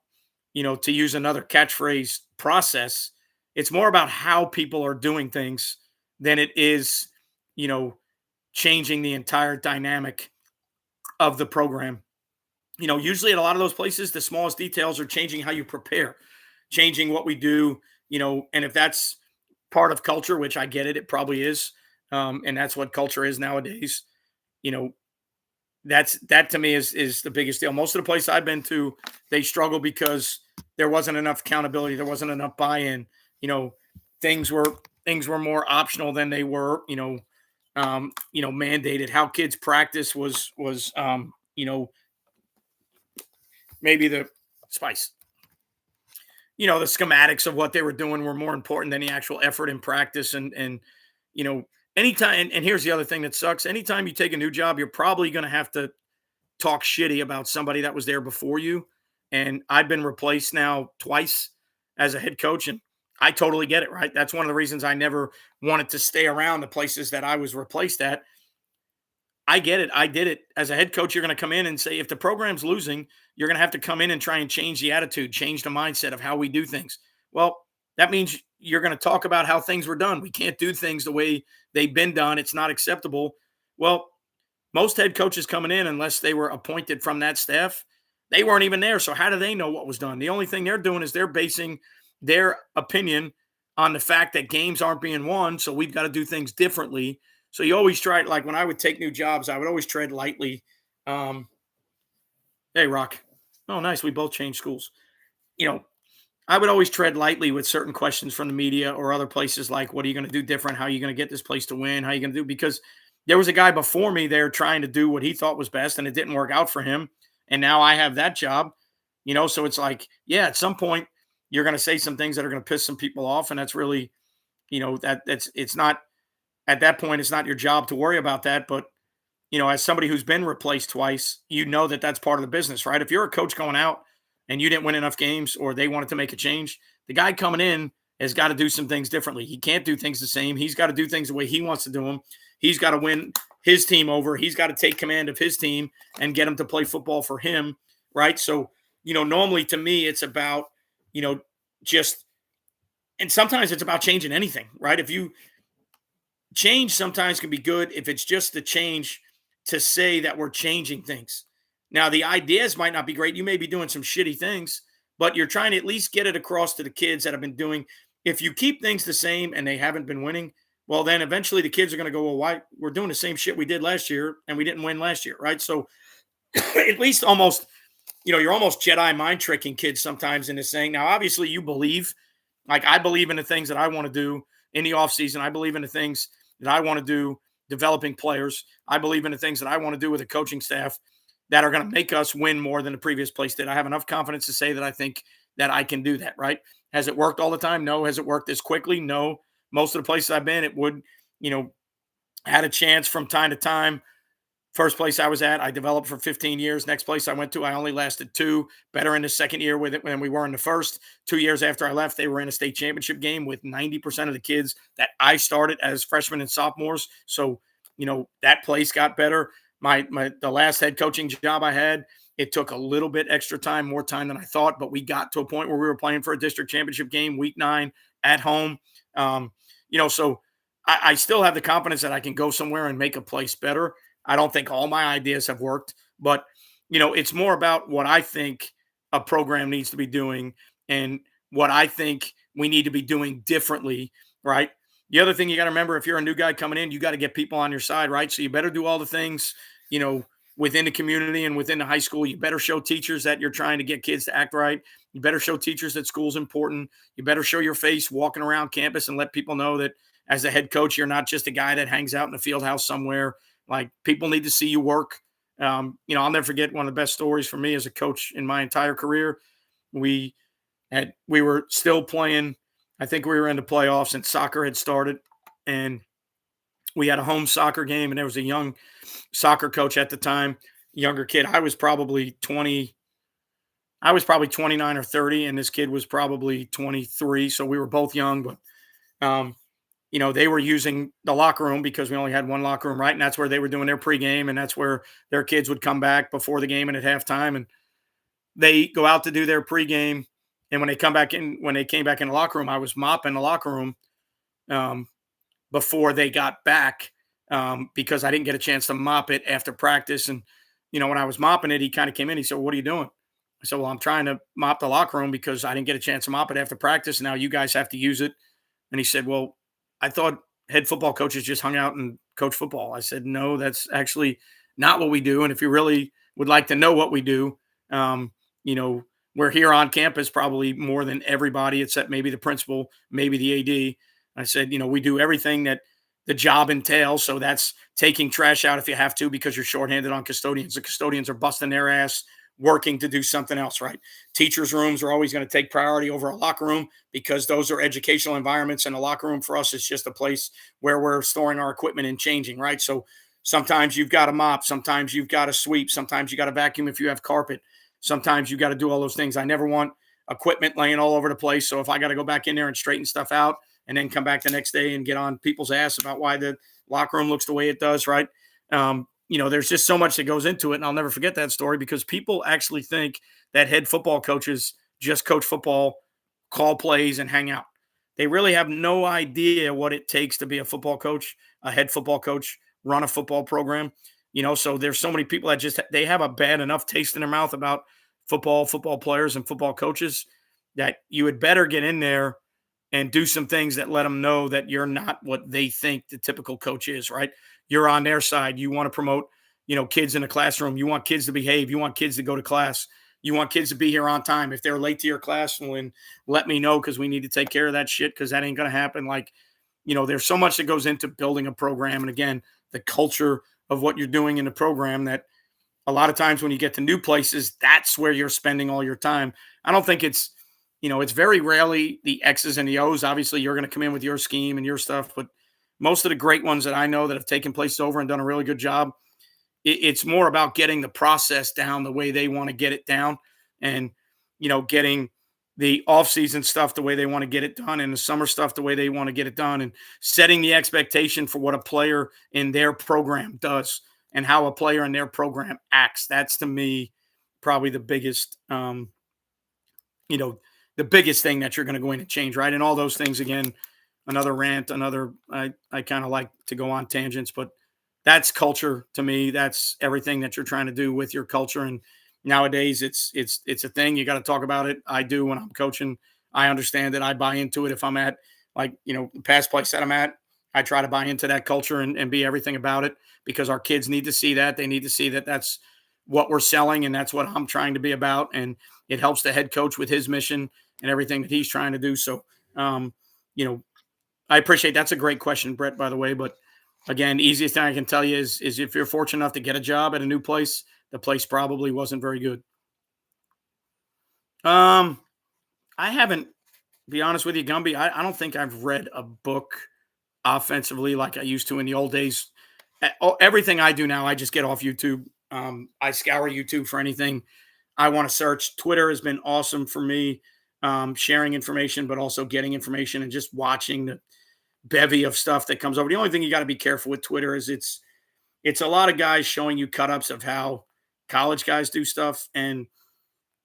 to use another catchphrase, process. It's more about how people are doing things than it is, you know, changing the entire dynamic of the program. Usually at a lot of those places, the smallest details are changing how you prepare, changing what we do, and if that's part of culture, which I get it, it probably is. And that's what culture is nowadays. You know, that to me is the biggest deal. Most of the places I've been to, they struggle because there wasn't enough accountability, there wasn't enough buy-in. You know, things were more optional than they were, mandated. How kids practice was maybe the spice. The schematics of what they were doing were more important than the actual effort in practice. And anytime, and here's the other thing that sucks. Anytime you take a new job, you're probably going to have to talk shitty about somebody that was there before you. And I've been replaced now twice as a head coach, and I totally get it, right? That's one of the reasons I never wanted to stay around the places that I was replaced at. I get it. I did it. As a head coach, you're going to come in and say, if the program's losing, you're going to have to come in and try and change the attitude, change the mindset of how we do things. Well, that means you're going to talk about how things were done. We can't do things the way they've been done. It's not acceptable. Well, most head coaches coming in, unless they were appointed from that staff, they weren't even there. So how do they know what was done? The only thing they're doing is they're basing their opinion on the fact that games aren't being won. So we've got to do things differently. So you always try, like when I would take new jobs, I would always tread lightly. Um, hey, Rock. Oh, nice. We both changed schools. You know, I would always tread lightly with certain questions from the media or other places like, what are you going to do different? How are you going to get this place to win? How are you going to do? Because there was a guy before me there trying to do what he thought was best and it didn't work out for him. And now I have that job, so it's like, yeah, at some point you're going to say some things that are going to piss some people off. And that's really, it's not at that point, it's not your job to worry about that. But, as somebody who's been replaced twice, that that's part of the business, right? If you're a coach going out and you didn't win enough games or they wanted to make a change, the guy coming in has got to do some things differently. He can't do things the same. He's got to do things the way he wants to do them. He's got to win his team over. He's got to take command of his team and get them to play football for him, right? So, normally to me, it's about, just, and sometimes it's about changing anything, right? If you change sometimes can be good if it's just the change to say that we're changing things. Now, the ideas might not be great. You may be doing some shitty things, but you're trying to at least get it across to the kids that have been doing. If you keep things the same and they haven't been winning, well, then eventually the kids are going to go, well, why we're doing the same shit we did last year and we didn't win last year, right? So at least almost, you're almost Jedi mind tricking kids sometimes into saying, now, obviously you believe, like I believe in the things that I want to do in the offseason. I believe in the things that I want to do developing players. I believe in the things that I want to do with a coaching staff that are going to make us win more than the previous place did. I have enough confidence to say that I think that I can do that, right? Has it worked all the time? No. Has it worked as quickly? No. Most of the places I've been, it would, had a chance from time to time. First place I was at, I developed for 15 years. Next place I went to, I only lasted 2. Better in the second year with it than we were in the first. 2 years after I left, they were in a state championship game with 90% of the kids that I started as freshmen and sophomores. So, that place got better. The last head coaching job I had, it took a little bit extra time, more time than I thought, but we got to a point where we were playing for a district championship game, week 9 at home. So I still have the confidence that I can go somewhere and make a place better. I don't think all my ideas have worked, but it's more about what I think a program needs to be doing and what I think we need to be doing differently, right? The other thing you got to remember, if you're a new guy coming in, you got to get people on your side, right? So you better do all the things, within the community and within the high school. You better show teachers that you're trying to get kids to act right. You better show teachers that school's important. You better show your face walking around campus and let people know that as a head coach, you're not just a guy that hangs out in the field house somewhere. Like, people need to see you work. I'll never forget one of the best stories for me as a coach in my entire career. We were still playing. I think we were in the playoffs and soccer had started, and we had a home soccer game, and there was a young soccer coach at the time, younger kid. I was probably 29 or 30, and this kid was probably 23. So we were both young, but they were using the locker room because we only had one locker room, right? And that's where they were doing their pregame, and that's where their kids would come back before the game and at halftime. And they go out to do their pregame. And when they came back in the locker room, I was mopping the locker room before they got back because I didn't get a chance to mop it after practice. And, when I was mopping it, he kind of came in. He said, "What are you doing?" I said, "Well, I'm trying to mop the locker room because I didn't get a chance to mop it after practice. Now you guys have to use it." And he said, "Well, I thought head football coaches just hung out and coach football." I said, "No, that's actually not what we do. And if you really would like to know what we do, we're here on campus probably more than everybody except maybe the principal, maybe the AD." I said, "We do everything that the job entails. So that's taking trash out if you have to because you're shorthanded on custodians. The custodians are busting their ass working to do something else, right? Teachers' rooms are always going to take priority over a locker room because those are educational environments. And a locker room for us is just a place where we're storing our equipment and changing, right? So sometimes you've got to mop. Sometimes you've got to sweep. Sometimes you got to vacuum if you have carpet. Sometimes you got to do all those things. I never want equipment laying all over the place. So if I got to go back in there and straighten stuff out and then come back the next day and get on people's ass about why the locker room looks the way it does, right? There's just so much that goes into it. And I'll never forget that story because people actually think that head football coaches just coach football, call plays, and hang out. They really have no idea what it takes to be a football coach, a head football coach, run a football program. So there's so many people that they have a bad enough taste in their mouth about football players and football coaches that you would better get in there and do some things that let them know that you're not what they think the typical coach is, right? You're on their side. You want to promote, kids in the classroom. You want kids to behave. You want kids to go to class. You want kids to be here on time. If they're late to your class, then let me know because we need to take care of that shit because that ain't going to happen. Like, there's so much that goes into building a program. And again, the culture of what you're doing in the program that a lot of times when you get to new places, that's where you're spending all your time. I don't think it's very rarely the X's and the O's. Obviously, you're going to come in with your scheme and your stuff, but most of the great ones that I know that have taken place over and done a really good job, it's more about getting the process down the way they want to get it down and, getting the off-season stuff the way they want to get it done and the summer stuff the way they want to get it done and setting the expectation for what a player in their program does and how a player in their program acts. That's to me probably the biggest, you know, the biggest thing that you're going to go in and change, right? And all those things again, another rant, I kind of like to go on tangents, but that's culture to me. That's everything that you're trying to do with your culture. And nowadays it's a thing. You got to talk about it. I do when I'm coaching. I understand that I buy into it. If I'm at the past place that I'm at, I try to buy into that culture and be everything about it because our kids need to see that. They need to see that that's what we're selling and that's what I'm trying to be about. And it helps the head coach with his mission and everything that he's trying to do. So, you know, I appreciate that's a great question, Brett, by the way. But again, easiest thing I can tell you is if you're fortunate enough to get a job at a new place, the place probably wasn't very good. Um, I haven't, be honest with you, Gumby. I don't think I've read a book offensively like I used to in the old days. Everything I do now, I just get off YouTube. I scour YouTube for anything I want to search. Twitter has been awesome for me, sharing information, but also getting information and just watching the bevy of stuff that comes over. The only thing you got to be careful with Twitter is it's a lot of guys showing you cut ups of how college guys do stuff. And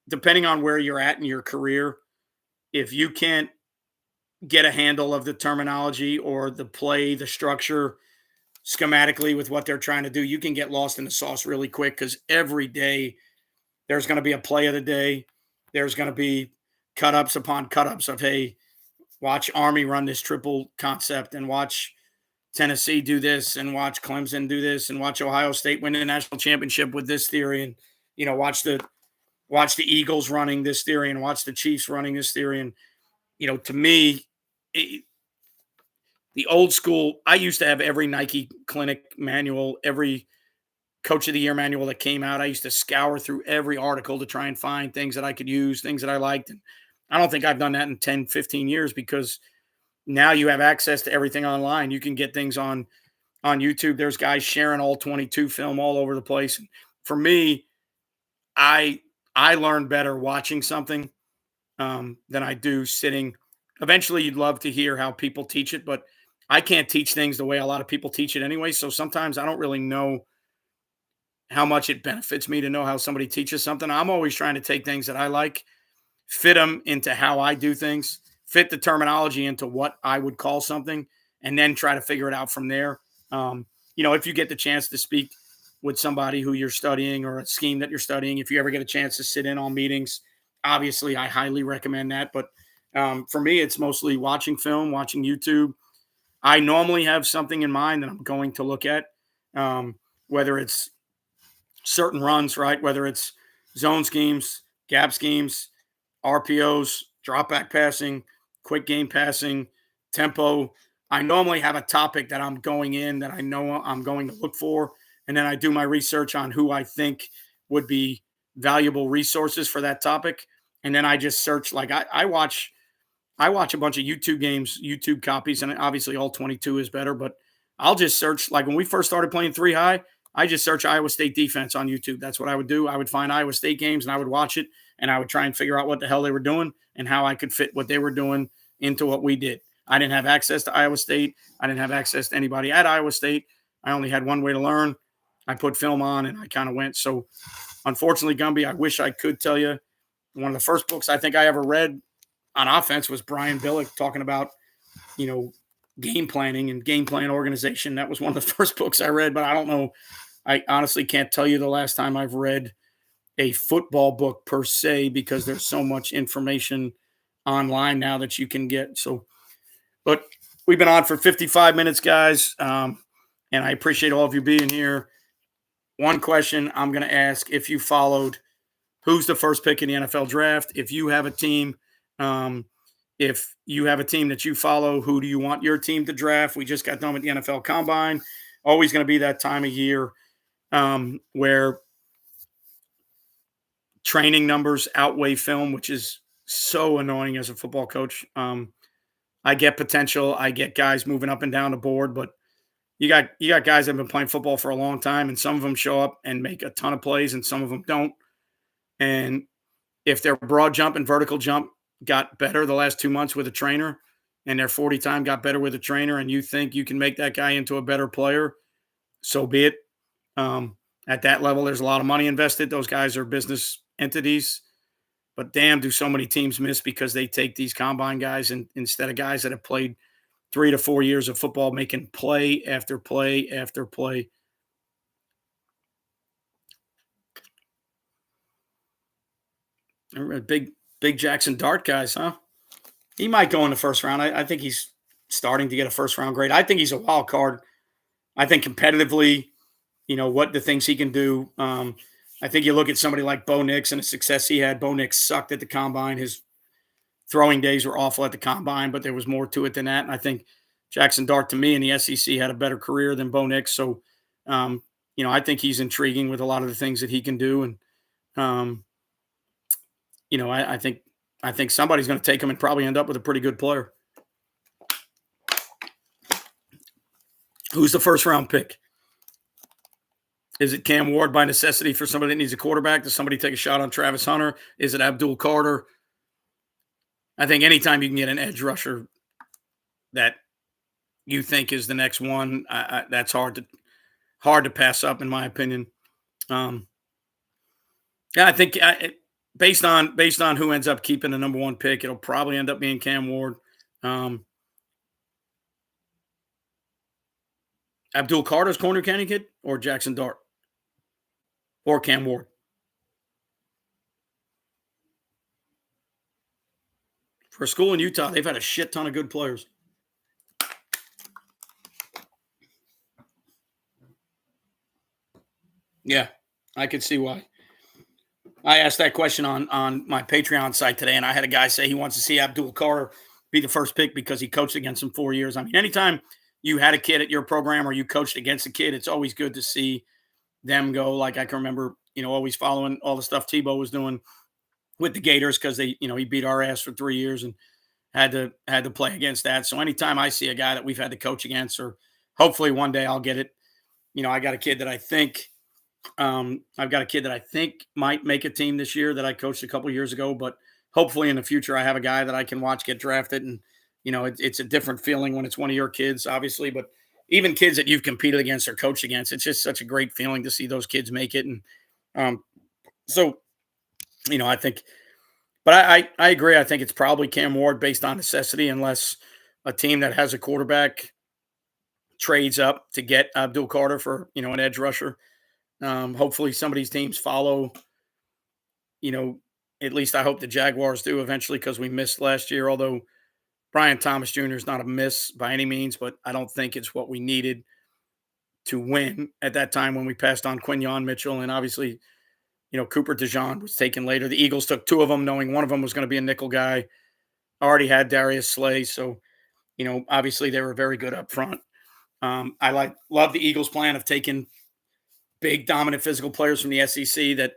depending on where you're at in your career, if you can't get a handle of the terminology or the play, the structure schematically with what they're trying to do, you can get lost in the sauce really quick because every day there's going to be a play of the day. There's going to be cut ups upon cut ups of, hey, watch Army run this triple concept and watch Tennessee do this and watch Clemson do this and watch Ohio State win the national championship with this theory and watch the Eagles running this theory and watch the Chiefs running this theory. And to me, the old school, I used to have every Nike clinic manual, every coach of the year manual that came out. I used to scour through every article to try and find things that I could use, things that I liked. And I don't think I've done that in 10, 15 years because now you have access to everything online. You can get things on YouTube. There's guys sharing all 22 film all over the place. For me, I learn better watching something than I do sitting. Eventually, you'd love to hear how people teach it, but I can't teach things the way a lot of people teach it anyway. So sometimes I don't really know how much it benefits me to know how somebody teaches something. I'm always trying to take things that I like, fit them into how I do things, fit the terminology into what I would call something, and then try to figure it out from there. If you get the chance to speak with somebody who you're studying or a scheme that you're studying, if you ever get a chance to sit in on meetings, obviously I highly recommend that. But for me, it's mostly watching film, watching YouTube. I normally have something in mind that I'm going to look at, whether it's certain runs, right? Whether it's zone schemes, gap schemes, RPOs, drop back passing, quick game passing, tempo. I normally have a topic that I'm going in that I know I'm going to look for. And then I do my research on who I think would be valuable resources for that topic. And then I just search, like I watch a bunch of YouTube copies, and obviously all 22 is better, but I'll just search. Like when we first started playing 3-high, I just search Iowa State defense on YouTube. That's what I would do. I would find Iowa State games and I would watch it and I would try and figure out what the hell they were doing and how I could fit what they were doing into what we did. I didn't have access to Iowa State. I didn't have access to anybody at Iowa State. I only had one way to learn. I put film on and I kind of went. So unfortunately, Gumby, I wish I could tell you one of the first books I think I ever read on offense was Brian Billick talking about, game planning and game plan organization. That was one of the first books I read, but I don't know. I honestly can't tell you the last time I've read a football book per se, because there's so much information online now that you can get. So, but we've been on for 55 minutes, guys. And I appreciate all of you being here. One question I'm going to ask: if you followed, who's the first pick in the NFL draft? If you have a team, um, if you have a team that you follow, who do you want your team to draft? We just got done with the NFL Combine. Always going to be that time of year where training numbers outweigh film, which is so annoying as a football coach. I get potential. I get guys moving up and down the board, but you got guys that have been playing football for a long time, and some of them show up and make a ton of plays, and some of them don't. And if their broad jump and vertical jump got better the last 2 months with a trainer, and their 40 time got better with a trainer, and you think you can make that guy into a better player, so be it. At that level, there's a lot of money invested. Those guys are business entities. But damn, do so many teams miss because they take these combine guys and instead of guys that have played 3 to 4 years of football, making play after play after play. Big Jackson Dart guys, huh? He might go in the first round. I think he's starting to get a first round grade. I think he's a wild card. I think competitively, what the things he can do. I think you look at somebody like Bo Nix and the success he had. Bo Nix sucked at the combine. His throwing days were awful at the combine, but there was more to it than that. And I think Jackson Dart, to me, in the SEC, had a better career than Bo Nix. So, I think he's intriguing with a lot of the things that he can do. And, I think somebody's going to take him and probably end up with a pretty good player. Who's the first round pick? Is it Cam Ward by necessity for somebody that needs a quarterback? Does somebody take a shot on Travis Hunter? Is it Abdul Carter? I think anytime you can get an edge rusher that you think is the next one, that's hard to pass up, in my opinion. Yeah, I think based on who ends up keeping the number one pick, it'll probably end up being Cam Ward. Abdul Carter's corner candidate or Jackson Dart or Cam Ward. For a school in Utah, they've had a shit ton of good players. Yeah, I could see why. I asked that question on my Patreon site today, and I had a guy say he wants to see Abdul Carter be the first pick because he coached against him 4 years. I mean, anytime you had a kid at your program or you coached against a kid, it's always good to see them go. Like I can remember, always following all the stuff Tebow was doing with the Gators because he beat our ass for 3 years and had to play against that. So anytime I see a guy that we've had to coach against, or hopefully one day I'll get it. I got a kid that I think I've got a kid that I think might make a team this year that I coached a couple years ago, but hopefully in the future I have a guy that I can watch get drafted. And it's a different feeling when it's one of your kids, obviously, but even kids that you've competed against or coached against, it's just such a great feeling to see those kids make it. And so I think, but I agree. I think it's probably Cam Ward based on necessity, unless a team that has a quarterback trades up to get Abdul Carter for an edge rusher. Hopefully some of these teams follow, at least I hope the Jaguars do eventually, because we missed last year, although Brian Thomas Jr. is not a miss by any means, but I don't think it's what we needed to win at that time when we passed on Quinyon Mitchell. And obviously, Cooper DeJean was taken later. The Eagles took two of them, knowing one of them was going to be a nickel guy. Already had Darius Slay. So, obviously they were very good up front. I love the Eagles' plan of taking big, dominant physical players from the SEC that,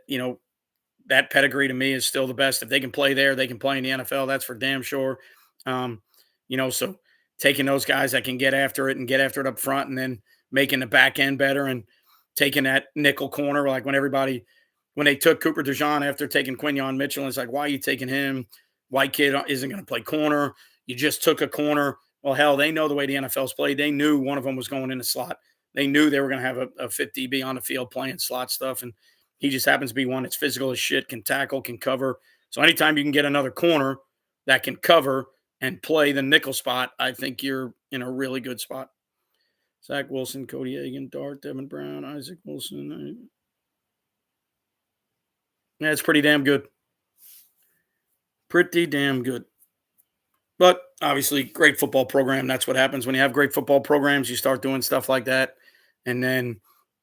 that pedigree to me is still the best. If they can play there, they can play in the NFL. That's for damn sure. So taking those guys that can get after it and get after it up front, and then making the back end better and taking that nickel corner. Like when they took Cooper DeJean after taking Quinyon Mitchell, it's like, why are you taking him? White kid isn't going to play corner. You just took a corner. Well, hell, they know the way the NFL's played. They knew one of them was going in the slot. They knew they were going to have a fit DB on the field playing slot stuff. And he just happens to be one that's physical as shit, can tackle, can cover. So anytime you can get another corner that can cover and play the nickel spot, I think you're in a really good spot. Zach Wilson, Cody Eagan, Dart, Devin Brown, Isaac Wilson. Yeah, it's pretty damn good. Pretty damn good. But obviously, great football program. That's what happens when you have great football programs. You start doing stuff like that, and then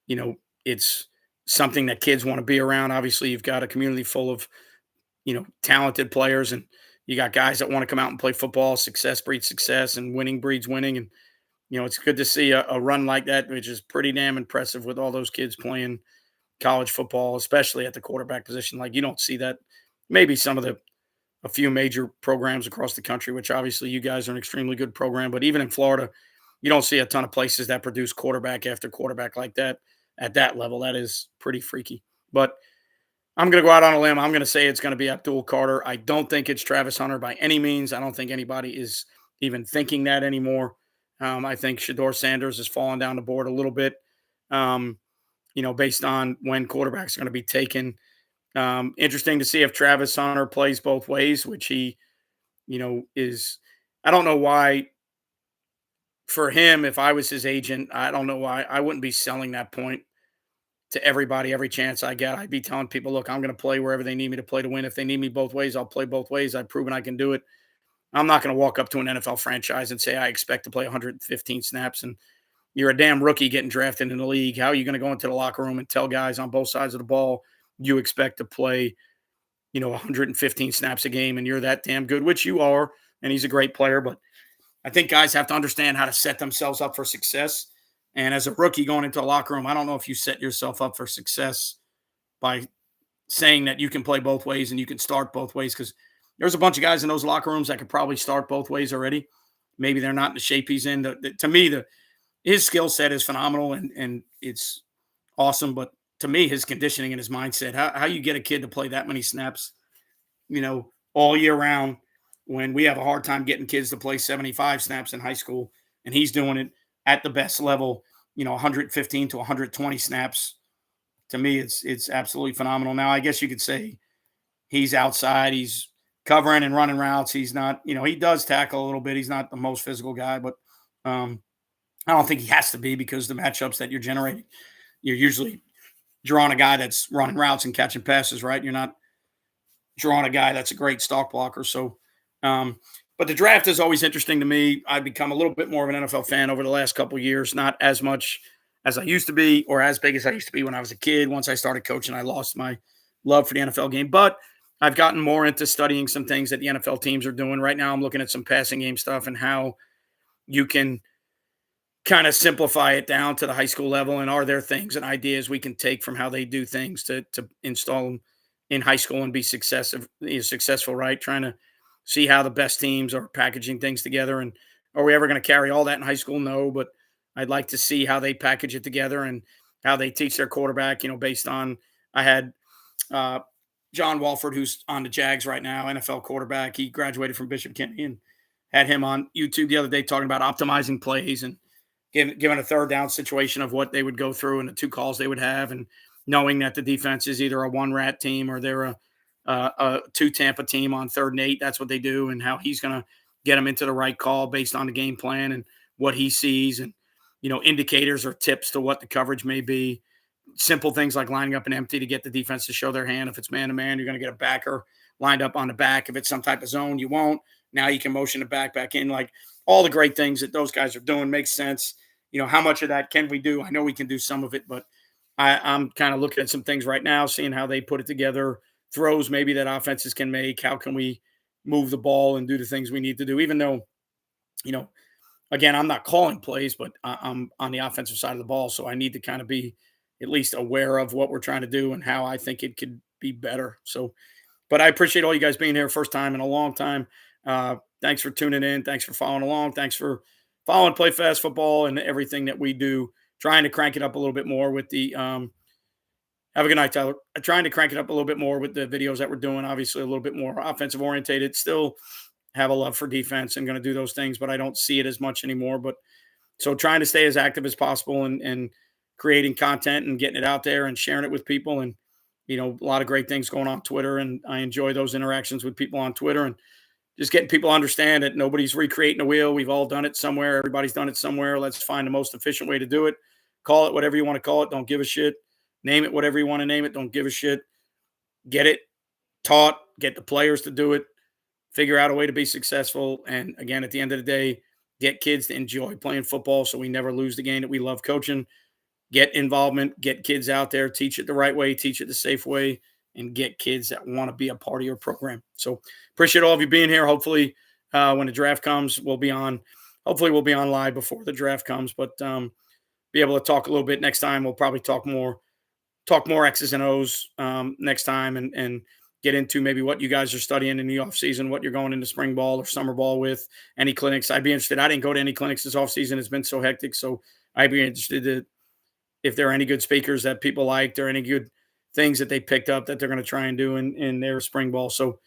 you know it's something that kids want to be around. Obviously, you've got a community full of talented players, and you got guys that want to come out and play football. Success breeds success, and winning breeds winning. And it's good to see a run like that, which is pretty damn impressive with all those kids playing college football, especially at the quarterback position. Like you don't see that. Maybe some of the a few major programs across the country, which obviously you guys are an extremely good program. But even in Florida, you don't see a ton of places that produce quarterback after quarterback like that at that level. That is pretty freaky. But I'm going to go out on a limb. I'm going to say it's going to be Abdul Carter. I don't think it's Travis Hunter by any means. I don't think anybody is even thinking that anymore. I think Shador Sanders has fallen down the board a little bit, um, based on when quarterbacks are going to be taken. Interesting to see if Travis Hunter plays both ways, which he, is. I don't know why. For him, if I was his agent, I don't know why I wouldn't be selling that point to everybody every chance I get. I'd be telling people, look, I'm going to play wherever they need me to play to win. If they need me both ways, I'll play both ways. I've proven I can do it. I'm not going to walk up to an NFL franchise and say I expect to play 115 snaps and you're a damn rookie getting drafted in the league. How are you going to go into the locker room and tell guys on both sides of the ball you expect to play, 115 snaps a game and you're that damn good, which you are, and he's a great player. But I think guys have to understand how to set themselves up for success. And as a rookie going into a locker room, I don't know if you set yourself up for success by saying that you can play both ways and you can start both ways because there's a bunch of guys in those locker rooms that could probably start both ways already. Maybe they're not in the shape he's in. To me, his skill set is phenomenal and it's awesome. But to me, his conditioning and his mindset, how you get a kid to play that many snaps, all year round when we have a hard time getting kids to play 75 snaps in high school and he's doing it at the best level, 115 to 120 snaps. To me, it's absolutely phenomenal. Now, I guess you could say he's outside, he's covering and running routes. He's not, he does tackle a little bit. He's not the most physical guy, but I don't think he has to be because the matchups that you're generating, you're usually drawing a guy that's running routes and catching passes, right? You're not drawing a guy that's a great stock blocker. So, but the draft is always interesting to me. I've become a little bit more of an NFL fan over the last couple of years, not as much as I used to be or as big as I used to be when I was a kid. Once I started coaching, I lost my love for the NFL game, but I've gotten more into studying some things that the NFL teams are doing. Right now, I'm looking at some passing game stuff and how you can kind of simplify it down to the high school level. And are there things and ideas we can take from how they do things to install them in high school and be successful, right? Trying to see how the best teams are packaging things together. And are we ever going to carry all that in high school? No, but I'd like to see how they package it together and how they teach their quarterback, based on I had John Walford, who's on the Jags right now, NFL quarterback. He graduated from Bishop Kennedy and had him on YouTube the other day talking about optimizing plays and given a third down situation of what they would go through and the two calls they would have, and knowing that the defense is either a one rat team or they're a two Tampa team on 3rd and 8. That's what they do, and how he's going to get them into the right call based on the game plan and what he sees, and indicators or tips to what the coverage may be. Simple things like lining up an empty to get the defense to show their hand. If it's man to man, you're going to get a backer lined up on the back. If it's some type of zone, you won't. Now you can motion the back in. Like all the great things that those guys are doing makes sense. How much of that can we do? I know we can do some of it, but I'm kind of looking at some things right now, seeing how they put it together, throws maybe that offenses can make. How can we move the ball and do the things we need to do? Even though, again, I'm not calling plays, but I'm on the offensive side of the ball. So I need to kind of be at least aware of what we're trying to do and how I think it could be better. So, but I appreciate all you guys being here. First time in a long time. Thanks for tuning in. Thanks for following along. Thanks for following Play Fast Football and everything that we do. Trying to crank it up a little bit more with the have a good night, Tyler. Trying to crank it up a little bit more with the videos that we're doing. Obviously, a little bit more offensive orientated. Still have a love for defense and going to do those things, but I don't see it as much anymore. But so trying to stay as active as possible and creating content and getting it out there and sharing it with people. And, a lot of great things going on Twitter. And I enjoy those interactions with people on Twitter and just getting people to understand that nobody's recreating the wheel. We've all done it somewhere. Everybody's done it somewhere. Let's find the most efficient way to do it. Call it whatever you want to call it. Don't give a shit. Name it whatever you want to name it. Don't give a shit. Get it taught. Get the players to do it. figure out a way to be successful. And again, at the end of the day, get kids to enjoy playing football so we never lose the game that we love coaching. Get involvement, get kids out there, teach it the right way, teach it the safe way, and get kids that want to be a part of your program. So appreciate all of you being here. Hopefully, when the draft comes, we'll be on. Hopefully, we'll be on live before the draft comes, but be able to talk a little bit next time. We'll probably talk more X's and O's next time, and get into maybe what you guys are studying in the off season, what you're going into spring ball or summer ball with, any clinics. I'd be interested. I didn't go to any clinics this off season. It's been so hectic. So I'd be interested to, if there are any good speakers that people liked or any good things that they picked up that they're going to try and do in their spring ball. So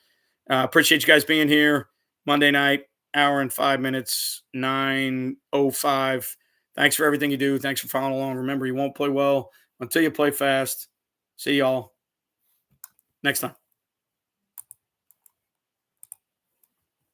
appreciate you guys being here Monday night, hour and 5 minutes, 9:05. Thanks for everything you do. Thanks for following along. Remember, you won't play well until you play fast. See y'all next time.